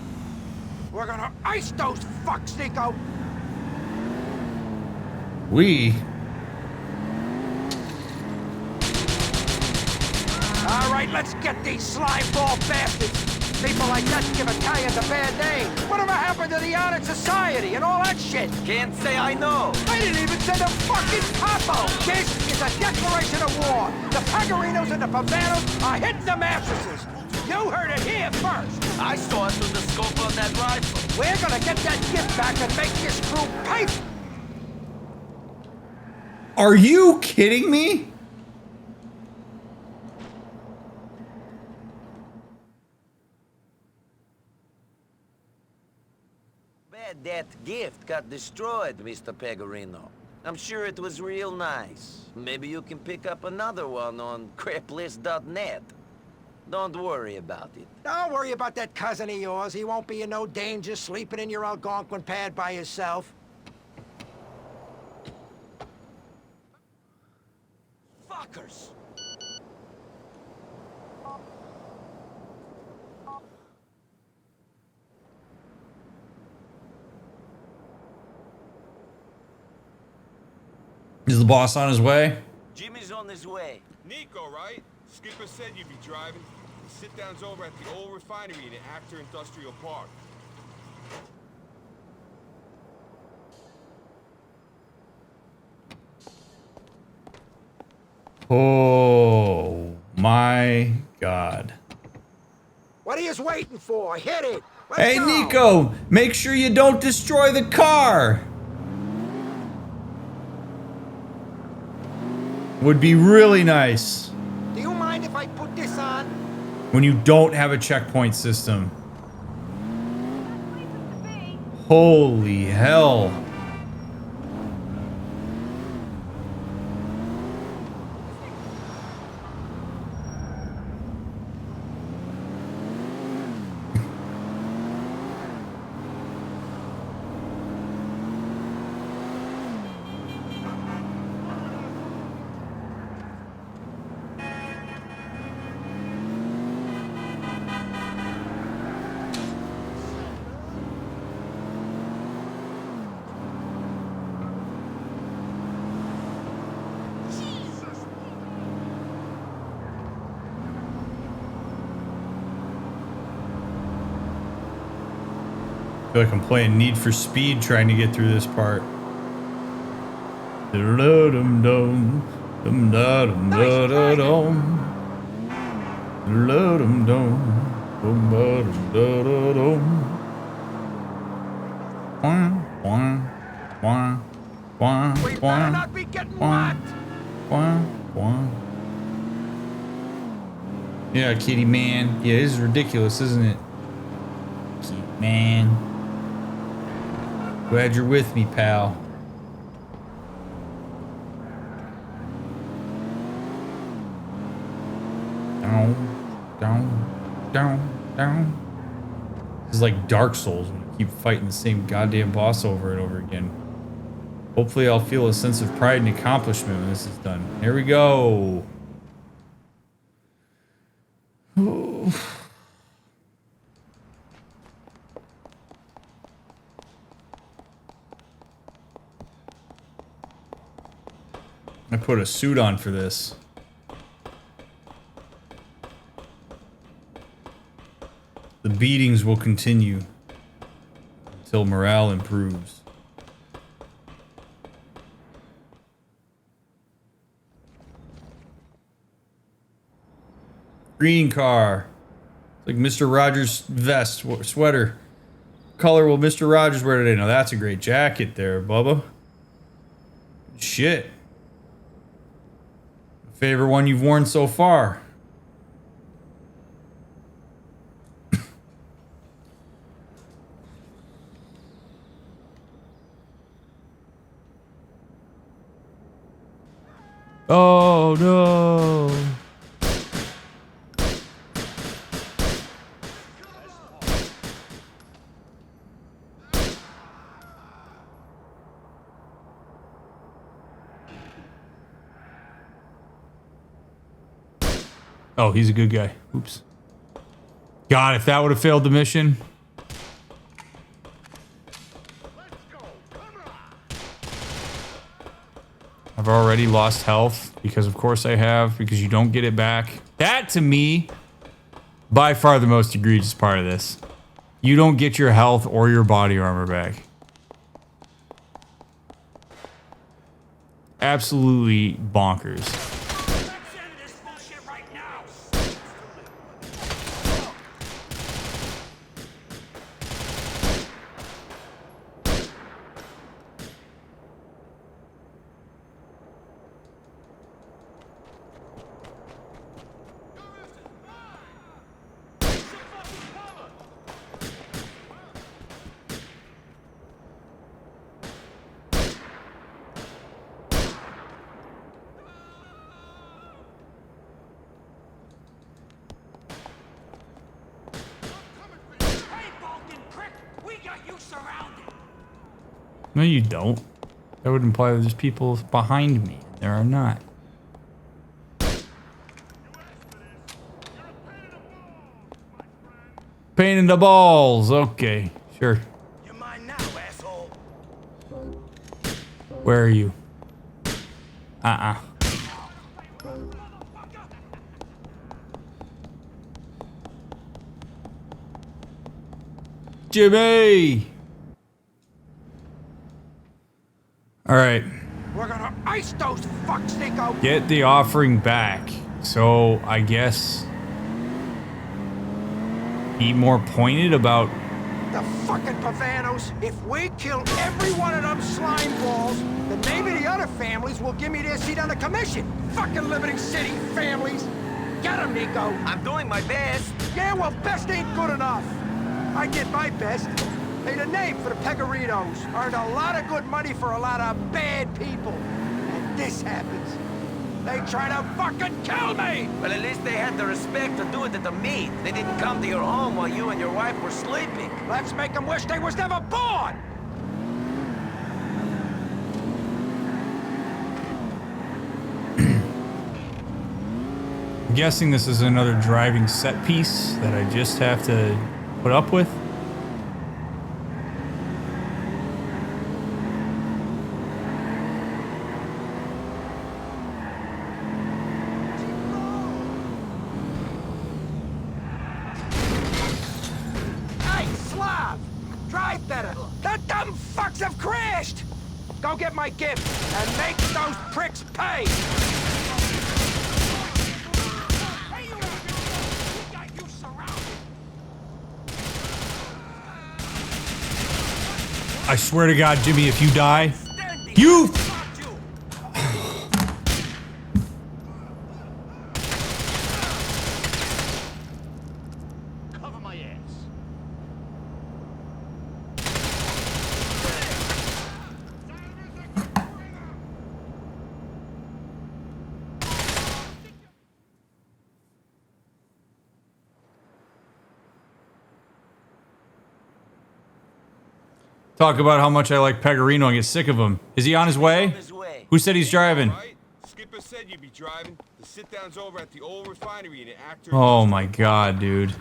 We're gonna ice those fucks, Niko! We? Alright, let's get these slimeball bastards! People like that give Italians a bad name! Whatever happened to the honor society and all that shit? Can't say I know. I didn't even send a fucking capo! This is a declaration of war! The Pegorinos and the Pavanos are hitting the mattresses! You heard it here first! I saw it through the scope of that rifle. We're gonna get that gift back and make this crew pay! Are you kidding me? Bet that gift got destroyed, Mr. Pegorino. I'm sure it was real nice. Maybe you can pick up another one on craplist.net. Don't worry about it. Don't worry about that cousin of yours. He won't be in no danger sleeping in your Algonquin pad by himself. Fuckers! Is the boss on his way? Jimmy's on his way. Niko, right? Skipper said you'd be driving. The sit-down's over at the old refinery in Actor Industrial Park. Oh my God. What are you waiting for? Hit it! Let's Hey, go. Niko, make sure you don't destroy the car. Would be really nice Do you mind if I put this on? when you don't have a checkpoint system. Holy hell. I feel like I'm playing Need for Speed trying to get through this part. Dum-dum-dum, dum-da-dum-da-da-dum. Dum-dum-dum, dum-da-dum-da-da-dum. Wah, wah, wah, wah, We better wah, not be getting wah, whacked. wah, wah. Yeah, kitty man. Yeah, this is ridiculous, isn't it? Kitty man. Glad you're with me, pal. Down, down, down, down. This is like Dark Souls when you keep fighting the same goddamn boss over and over again. Hopefully I'll feel a sense of pride and accomplishment when this is done. Here we go. I put a suit on for this. The beatings will continue until morale improves. Green car. It's like Mr. Rogers' vest, sweater. Color will Mr. Rogers wear today? Now that's a great jacket there, Bubba. Shit. Favorite one you've worn so far? Oh no. Oh, he's a good guy. Oops. God, if that would have failed the mission. I've already lost health because of course I have, because you don't get it back. That to me, by far the most egregious part of this. You don't get your health or your body armor back. Absolutely bonkers. Let's end this bullshit right now. Hey, Balkan prick, we got you surrounded. No, you don't. That would imply that there's people behind me. There are not. Pain in the balls. Okay, sure. You're mine now, asshole. Where are you? Jimmy! Alright. We're gonna ice those fucks, Niko. Get the offering back. So, I guess... be more pointed about... The fucking Pavanos. If we kill every one of them slime balls, then maybe the other families will give me their seat on the commission. Fucking Liberty City families. Get 'em, Niko. I'm doing my best. Yeah, well, best ain't good enough. I did my best. Made a name for the Pegorinos. Earned a lot of good money for a lot of bad people. And this happens. They try to fucking kill me! Well, at least they had the respect to do it at the meet. They didn't come to your home while you and your wife were sleeping. Let's make them wish they was never born! I'm guessing this is another driving set piece that I just have to put up with. Hey, Slav! Drive better! The dumb fucks have crashed! Go get my gift and make those pricks pay! Hey, you we got you surrounded! I swear to God, Jimmy, if you die, you... Cover my ass. Talk about how much I like Pegorino and get sick of him. Is he on his way? His way. Who said he's driving? Right? Skipper said you'd be driving. The sit-down's over at the old refinery in an actor. Oh my God, dude.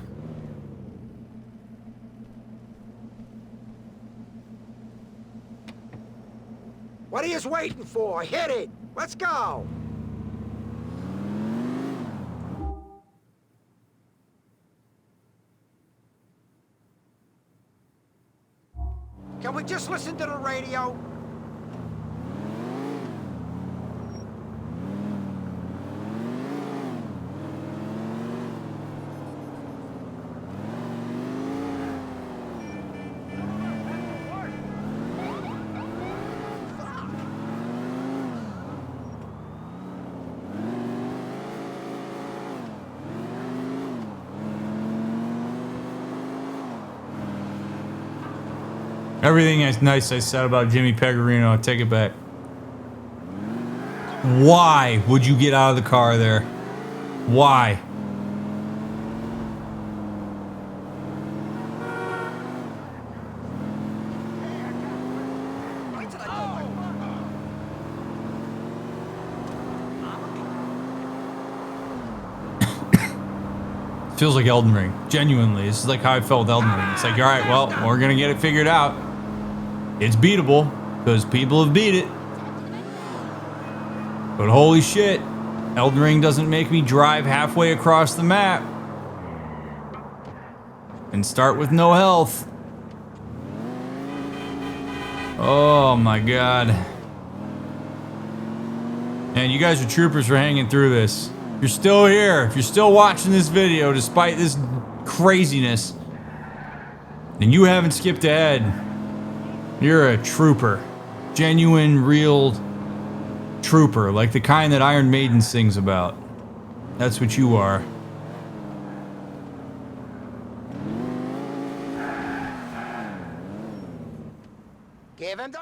What are you waiting for? Hit it! Let's go! Can we just listen to the radio? Everything is nice I said about Jimmy Pegorino, I take it back. Why would you get out of the car there? Why? Feels like Elden Ring. Genuinely. This is like how I felt with Elden Ring. It's like, alright, well, we're gonna get it figured out. It's beatable, because people have beat it. But holy shit, Elden Ring doesn't make me drive halfway across the map and start with no health. Oh my God. And you guys are troopers for hanging through this. If you're still here, if you're still watching this video despite this craziness, then you haven't skipped ahead. You're a trooper. Genuine, real trooper, like the kind that Iron Maiden sings about. That's what you are. Give him the...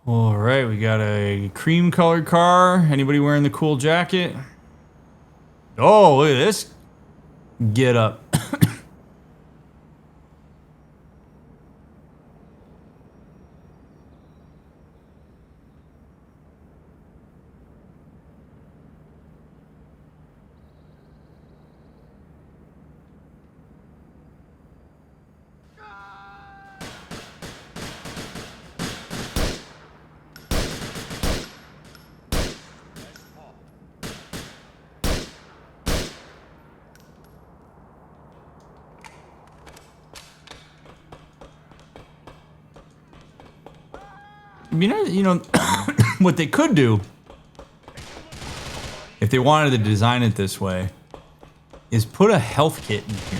All right, we got a cream colored car. Anybody wearing the cool jacket? Oh, look at this. Get up. You know, what they could do, if they wanted to design it this way, is put a health kit in here.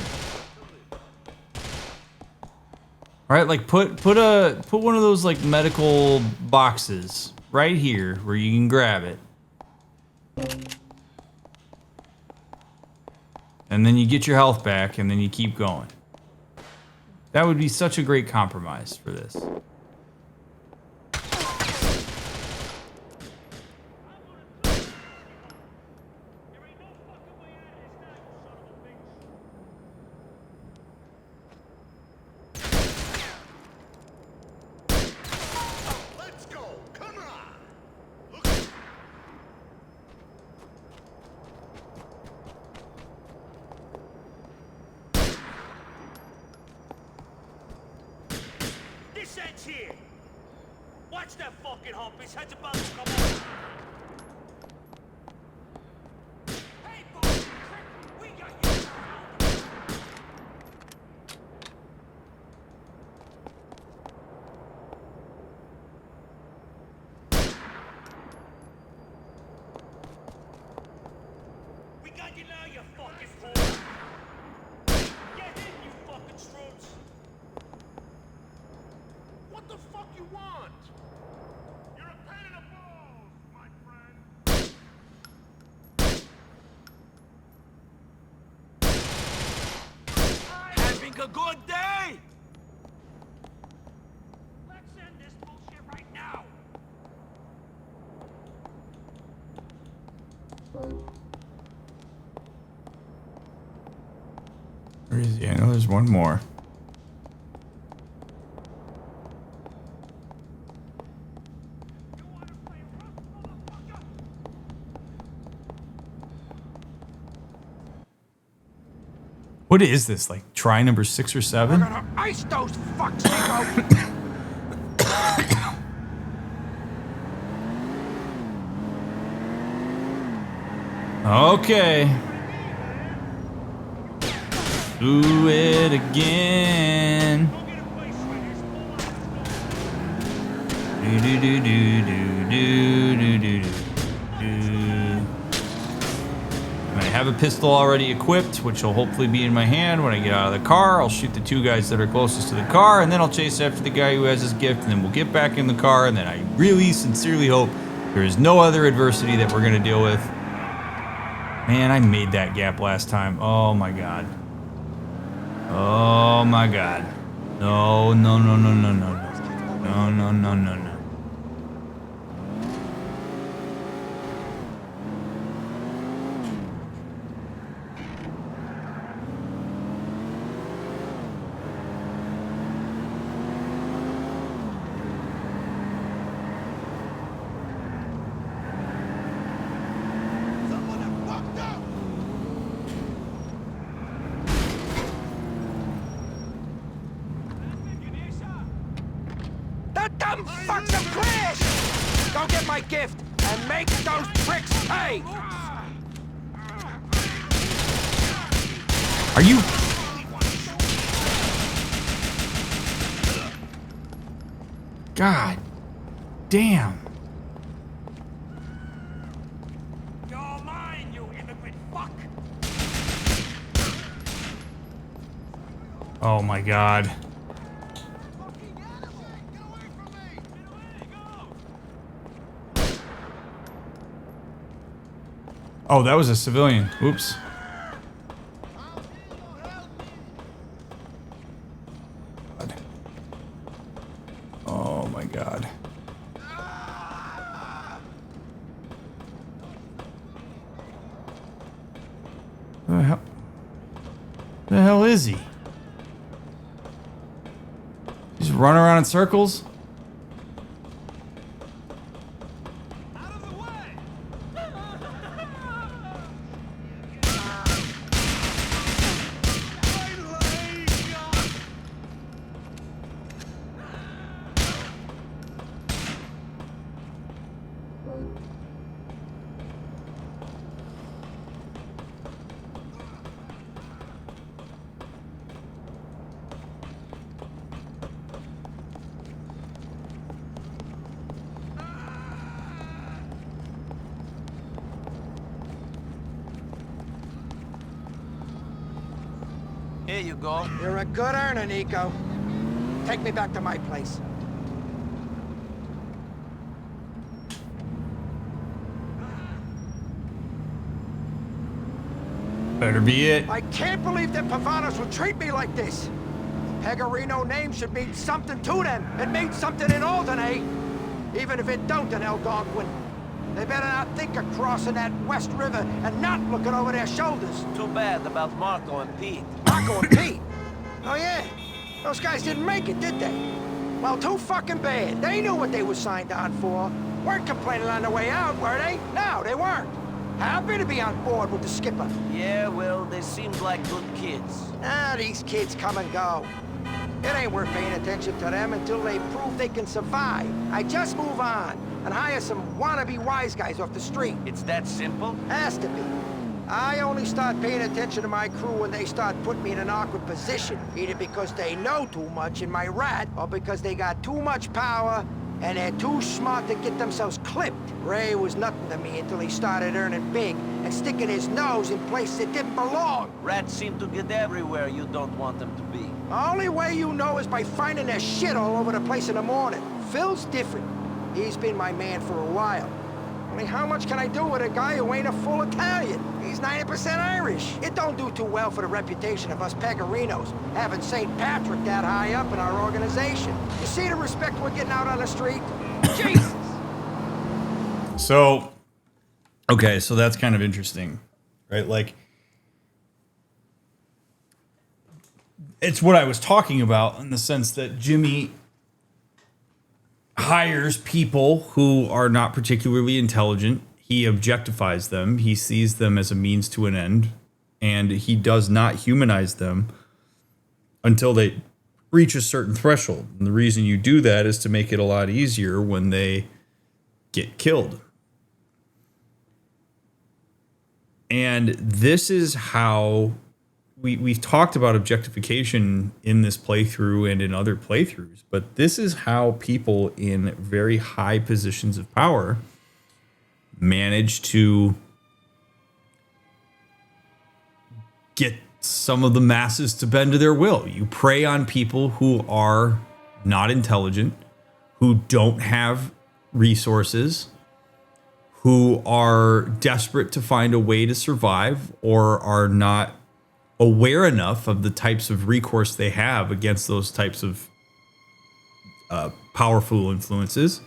All right, like put one of those like medical boxes right here where you can grab it. And then you get your health back and then you keep going. That would be such a great compromise for this. sense here. Watch that fucking hump. His head's about to come off. Hey, boss, we got you surrounded. We got you now, you fucking fool. Get in, you fucking stroots. What the fuck you want? You're a pain in the balls, my friend. Having a good day? Let's end this bullshit right now. Where is he? I know there's one more. You wanna play rough, motherfucker? What is this? Like try number 6 or 7? We're gonna ice those fucks, Niko! Okay. Do it again. Go get a place where there's full Do do do do do do do do do. I have a pistol already equipped, which will hopefully be in my hand when I get out of the car. I'll shoot the 2 guys that are closest to the car, and then I'll chase after the guy who has his gift, and then we'll get back in the car, and then I really sincerely hope there is no other adversity that we're gonna deal with. Man, I made that gap last time. Oh my god. Oh my god. No, no, no, no, no, no, no. No, no, no, no, no. The dumb fucks have crashed! Go get my gift and make those pricks pay! Are you? God damn. You're mine, you immigrant fuck! Oh my god. Oh, that was a civilian. Oops. God. Oh my god. Who the hell is he? He's running around in circles? Here you go. You're a good earner, Niko. Take me back to my place. Better be it. I can't believe that Pavanos would treat me like this! Pegorino name should mean something to them. It means something in Alderney. Even if it don't in Algonquin. They better not think of crossing that West River and not looking over their shoulders. Too bad about Marco and Pete. Marco and Pete? Oh yeah? Those guys didn't make it, did they? Well, too fucking bad. They knew what they were signed on for. Weren't complaining on the way out, were they? No, they weren't. Happy to be on board with the skipper. Yeah, well, they seemed like good kids. Ah, these kids come and go. It ain't worth paying attention to them until they prove they can survive. I just move on and hire some wannabe wise guys off the street. It's that simple? Has to be. I only start paying attention to my crew when they start putting me in an awkward position, either because they know too much in my rat, or because they got too much power and they're too smart to get themselves clipped. Ray was nothing to me until he started earning big and sticking his nose in places it didn't belong. Rats seem to get everywhere you don't want them to be. The only way you know is by finding their shit all over the place in the morning. Phil's different. He's been my man for a while. Only how much can I do with a guy who ain't a full Italian? He's 90% Irish. It don't do too well for the reputation of us Pegorinos, having St. Patrick that high up in our organization. You see the respect we're getting out on the street? Jesus! So, okay, so that's kind of interesting, right? Like, it's what I was talking about in the sense that Jimmy hires people who are not particularly intelligent. He objectifies them. He sees them as a means to an end, and he does not humanize them until they reach a certain threshold. And the reason you do that is to make it a lot easier when they get killed. And this is how we've talked about objectification in this playthrough and in other playthroughs, but this is how people in very high positions of power manage to get some of the masses to bend to their will. You prey on people who are not intelligent, who don't have resources, who are desperate to find a way to survive, or are not aware enough of the types of recourse they have against those types of powerful influences.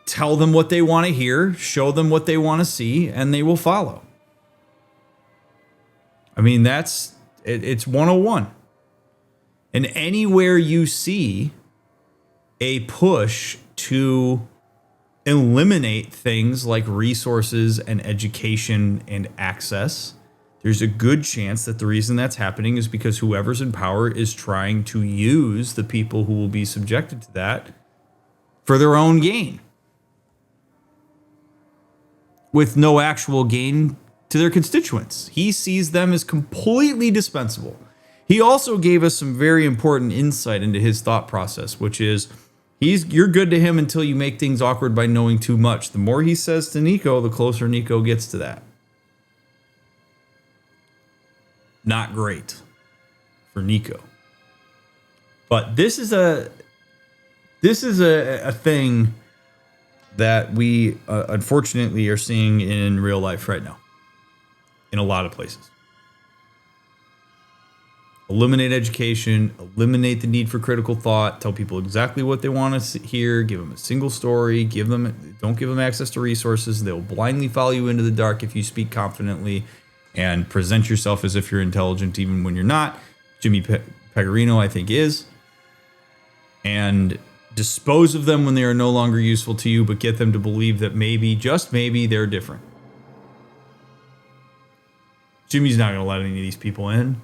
Tell them what they want to hear, show them what they want to see, and they will follow. I mean, it's 101. And anywhere you see a push to eliminate things like resources and education and access, there's a good chance that the reason that's happening is because whoever's in power is trying to use the people who will be subjected to that for their own gain, with no actual gain to their constituents. He sees them as completely dispensable. He also gave us some very important insight into his thought process, which is you're good to him until you make things awkward by knowing too much. The more he says to Niko, the closer Niko gets to that. Not great for Niko. But this is a thing that we unfortunately are seeing in real life right now in a lot of places. Eliminate education, eliminate the need for critical thought, tell people exactly what they want to hear, give them a single story, don't give them access to resources. They'll blindly follow you into the dark if you speak confidently and present yourself as if you're intelligent even when you're not. Jimmy Pegorino, I think, is. And dispose of them when they are no longer useful to you, but get them to believe that maybe, just maybe, they're different. Jimmy's not going to let any of these people in.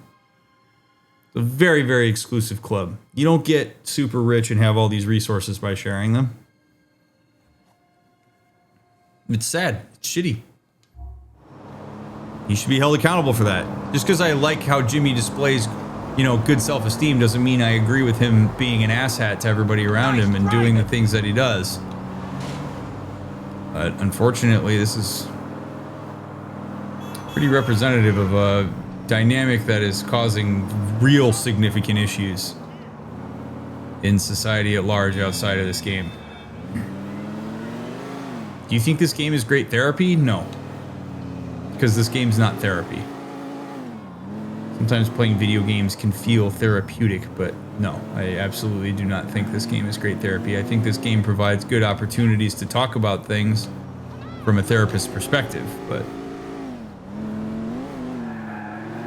It's a very, very exclusive club. You don't get super rich and have all these resources by sharing them. It's sad. It's shitty. He should be held accountable for that. Just because I like how Jimmy displays, good self-esteem doesn't mean I agree with him being an asshat to everybody around him and doing the things that he does. But unfortunately, this is pretty representative of a dynamic that is causing real significant issues in society at large outside of this game. Do you think this game is great therapy? No. Because this game's not therapy. Sometimes playing video games can feel therapeutic, but no, I absolutely do not think this game is great therapy. I think this game provides good opportunities to talk about things from a therapist's perspective, but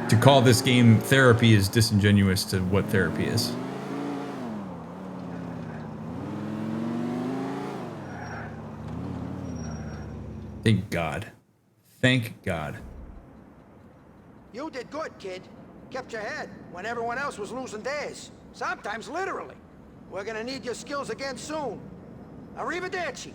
to call this game therapy is disingenuous to what therapy is. Thank God. Thank God. You did good, kid. Kept your head when everyone else was losing theirs. Sometimes literally. We're gonna need your skills again soon. Arrivederci.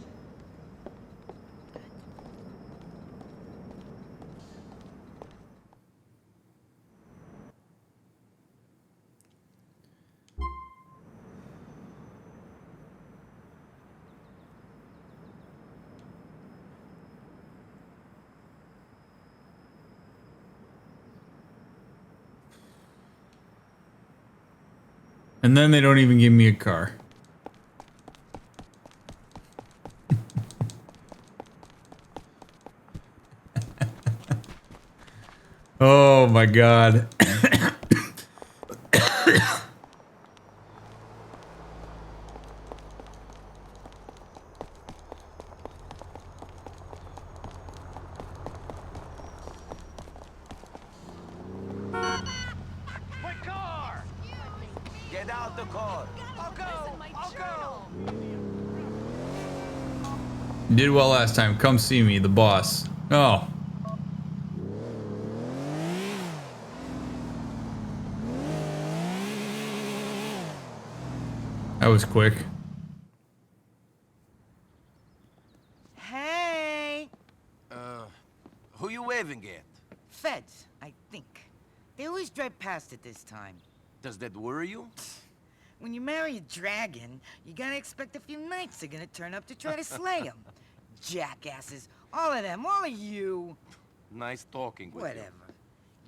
And then they don't even give me a car. Oh my God. My car! Get out the car. I'll go! I'll go! Did well last time. Come see me, the boss. Oh. That was quick. Hey! Who you waving at? Feds, I think. They always drive past at this time. Does that worry you? When you marry a dragon, you gotta expect a few knights are gonna turn up to try to slay him. Jackasses. All of them. All of you. Nice talking with Whatever.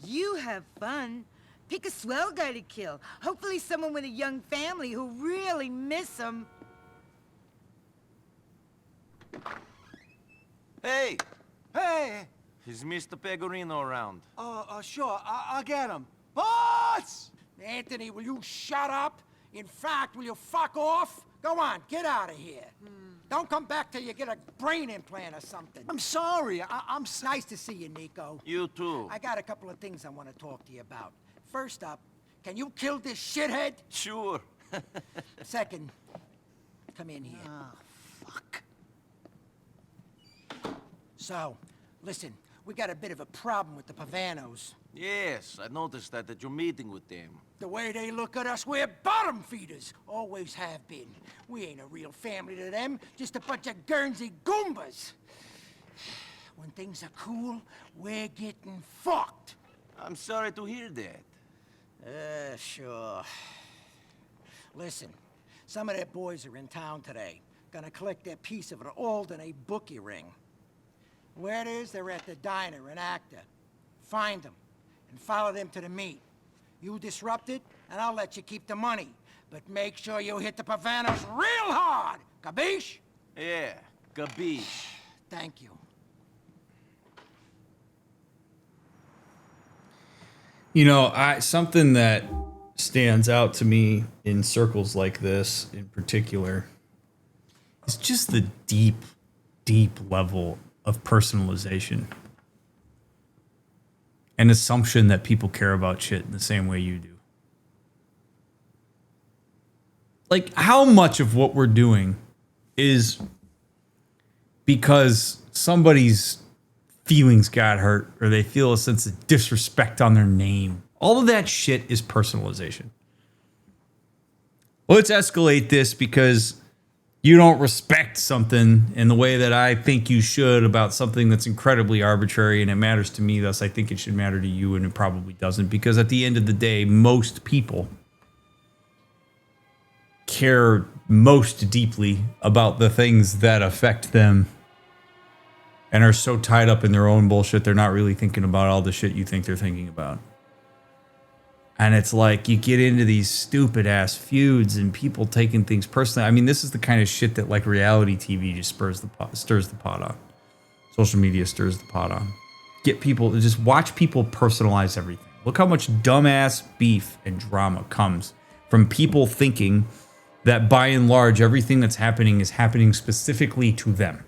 You have fun. Pick a swell guy to kill. Hopefully someone with a young family who really miss him. you. Hey! Hey! Is Mr. Pegorino around? Sure, I'll get him. Boss! Anthony, will you shut up? In fact, will you fuck off? Go on, get out of here. Don't come back till you get a brain implant or something. I'm sorry. I'm Nice to see you, Niko. You too. I got a couple of things I want to talk to you about. First up, can you kill this shithead? Sure. Second, come in here. fuck. So, listen, we got a bit of a problem with the Pavanos. Yes, I noticed that at your meeting with them. The way they look at us, we're bottom feeders. Always have been. We ain't a real family to them, just a bunch of Guernsey Goombas. When things are cool, we're getting fucked. I'm sorry to hear that. Sure. Listen, some of their boys are in town today. Gonna collect their piece of an Alderney bookie ring. Where it is, they're at the diner in Acta. Find them, and follow them to the meet. You disrupt it, and I'll let you keep the money. But make sure you hit the Pavanos real hard! Capiche? Yeah, capiche. Thank you. You know, something that stands out to me in circles like this in particular is just the deep, deep level of personalization and assumption that people care about shit in the same way you do. Like, how much of what we're doing is because somebody's feelings got hurt or they feel a sense of disrespect on their name? All of that shit is personalization. Let's escalate this because you don't respect something in the way that I think you should about something that's incredibly arbitrary and it matters to me, thus I think it should matter to you, and it probably doesn't, because at the end of the day, most people care most deeply about the things that affect them and are so tied up in their own bullshit, they're not really thinking about all the shit you think they're thinking about. And it's like you get into these stupid ass feuds and people taking things personally. I mean, this is the kind of shit that like reality TV just stirs the pot on. Social media stirs the pot on. Get people to just watch people personalize everything. Look how much dumbass beef and drama comes from people thinking that by and large, everything that's happening is happening specifically to them.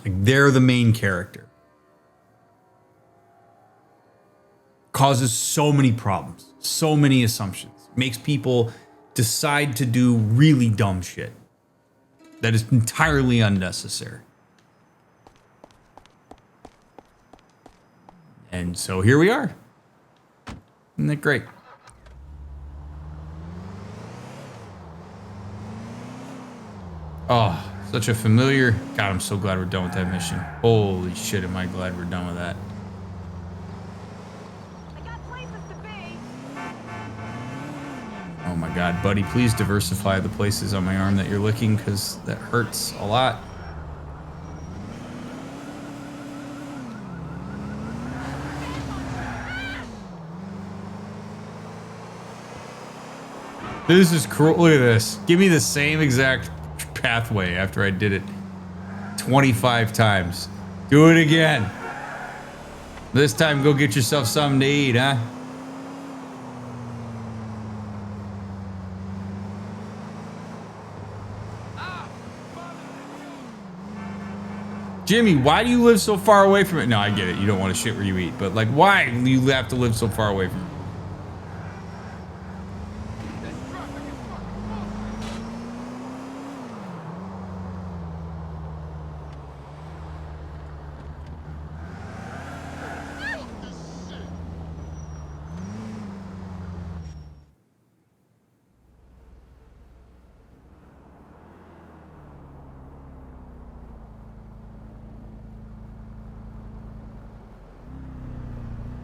Like they're the main character. Causes so many problems, so many assumptions, makes people decide to do really dumb shit that is entirely unnecessary. And so here we are. Isn't that great? Oh, such a familiar. God, I'm so glad we're done with that mission. Holy shit, am I glad we're done with that. I got places to be. Oh my God, buddy, please diversify the places on my arm that you're licking, because that hurts a lot. This is cruel. Look at this. Give me the same exact pathway after I did it 25 times. Do it again. This time, go get yourself something to eat, huh? Jimmy, why do you live so far away from it? No, I get it. You don't want to shit where you eat, but like, why do you have to live so far away from it?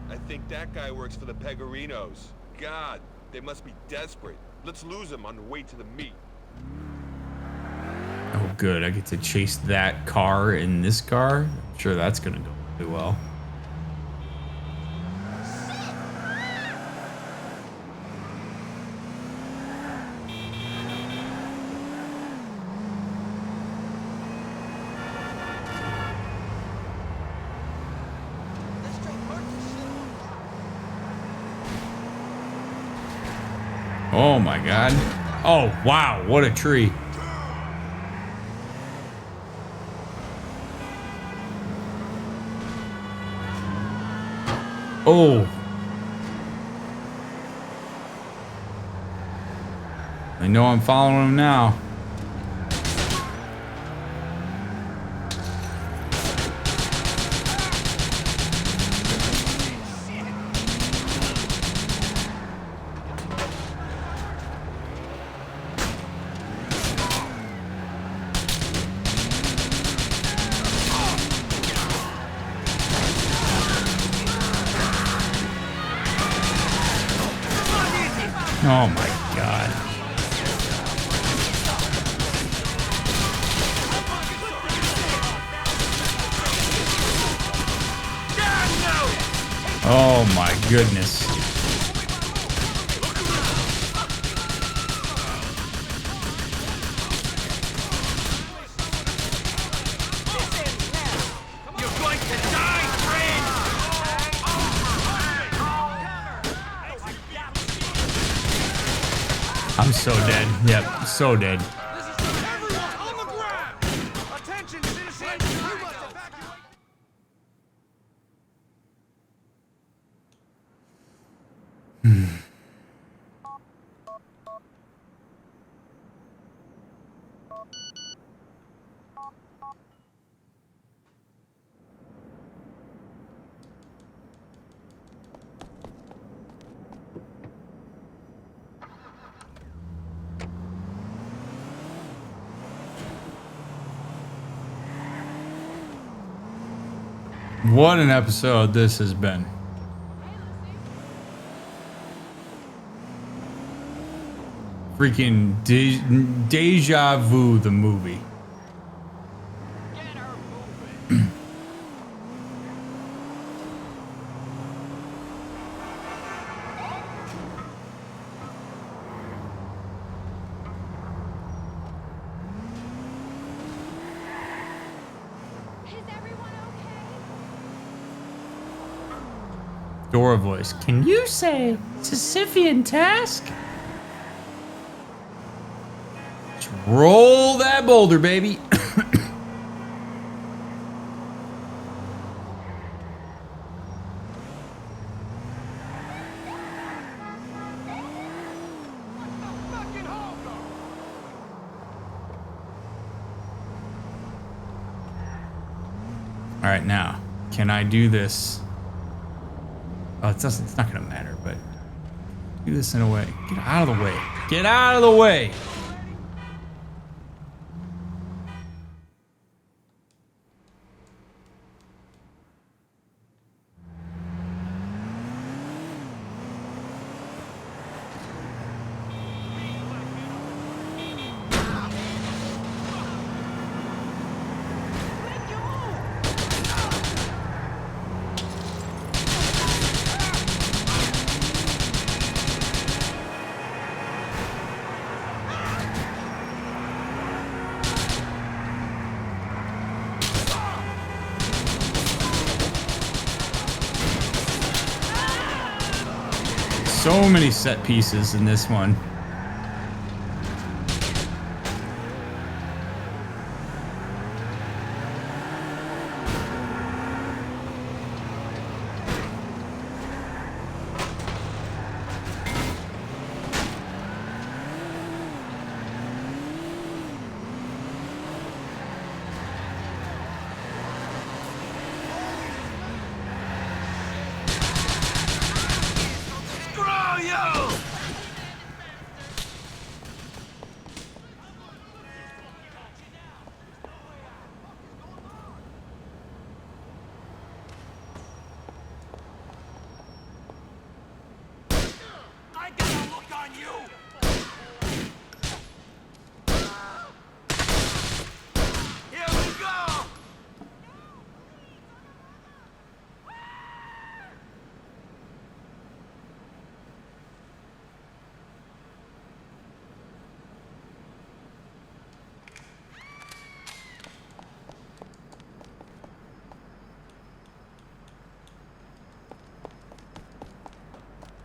I think that guy works for the Pegorinos. God, they must be desperate. Let's lose him on the way to the meet. Oh, good. I get to chase that car in this car. I'm sure that's going to go really well. Oh my God. Oh, wow. What a tree. Oh. I know I'm following him now. Oh my God. Oh my goodness. You're going to die, friend! I'm so dead. Yep, so dead. Everyone on the ground! Attention, citizens! You must evacuate! What an episode this has been. Freaking Deja Vu, the movie. Dora voice. Can you say Sisyphean task? Just roll that boulder, baby. All right, now, can I do this? Oh, it doesn't, it's not gonna matter, but do this in a way. Get out of the way. Get out of the way. So many set pieces in this one. I got a look on you! Here we go!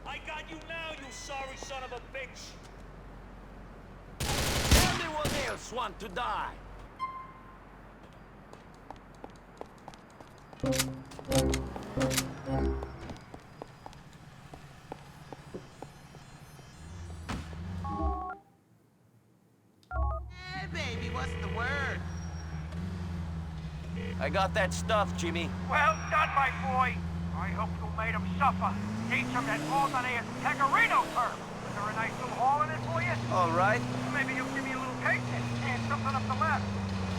I got you now, you sorry son of a bitch! Everyone else want to die. Hey, baby, what's the word? I got that stuff, Jimmy. Well done, my boy. I hope you made him suffer. Teach him that Alderney is Pegorino term. Is there a nice little haul in it for you? All right. Maybe you'll give me a little cake and something up the left.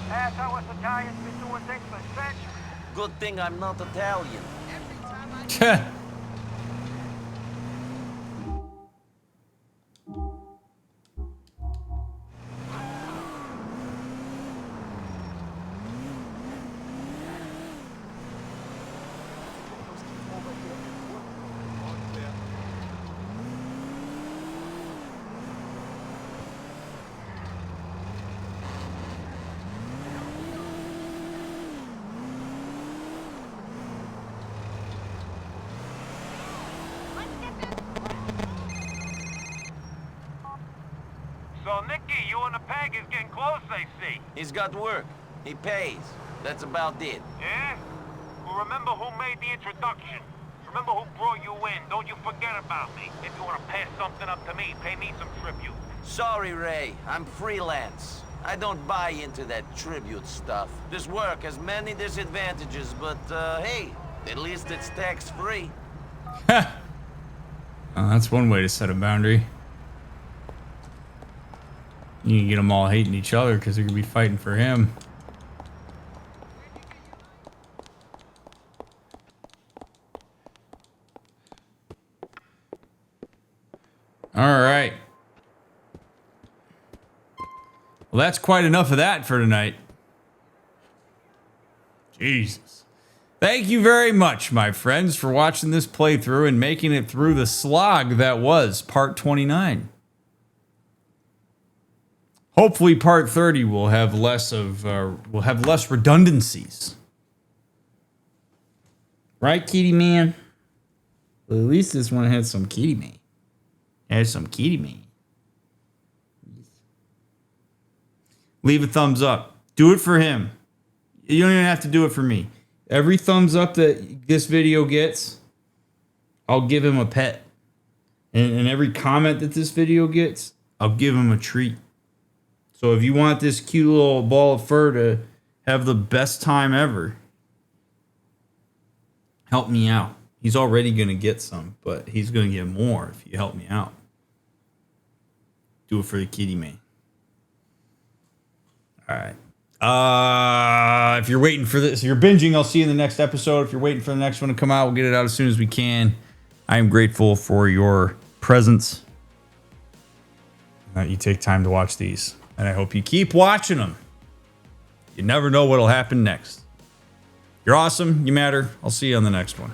That's how us Italians been doing things for centuries. Good thing I'm not Italian. Every time I... So, Nicky, you and the Peg is getting close, I see. He's got work. He pays. That's about it. Yeah? Well, remember who made the introduction. Remember who brought you in. Don't you forget about me. If you want to pass something up to me, pay me some tribute. Sorry, Ray. I'm freelance. I don't buy into that tribute stuff. This work has many disadvantages, but, hey, at least it's tax-free. Oh, that's one way to set a boundary. You can get them all hating each other because they're going to be fighting for him. All right. Well, that's quite enough of that for tonight. Jesus. Thank you very much, my friends, for watching this playthrough and making it through the slog that was part 29. Hopefully part 30 will have less redundancies. Right, Kitty Man? Well, at least this one had some Kitty Man. Has some Kitty Man. Leave a thumbs up. Do it for him. You don't even have to do it for me. Every thumbs up that this video gets, I'll give him a pet. And every comment that this video gets, I'll give him a treat. So if you want this cute little ball of fur to have the best time ever, help me out. He's already going to get some, but he's going to get more if you help me out. Do it for the kitty man. All right. If you're waiting for this, if you're binging, I'll see you in the next episode. If you're waiting for the next one to come out, we'll get it out as soon as we can. I am grateful for your presence. That you take time to watch these. And I hope you keep watching them. You never know what'll happen next. You're awesome. You matter. I'll see you on the next one.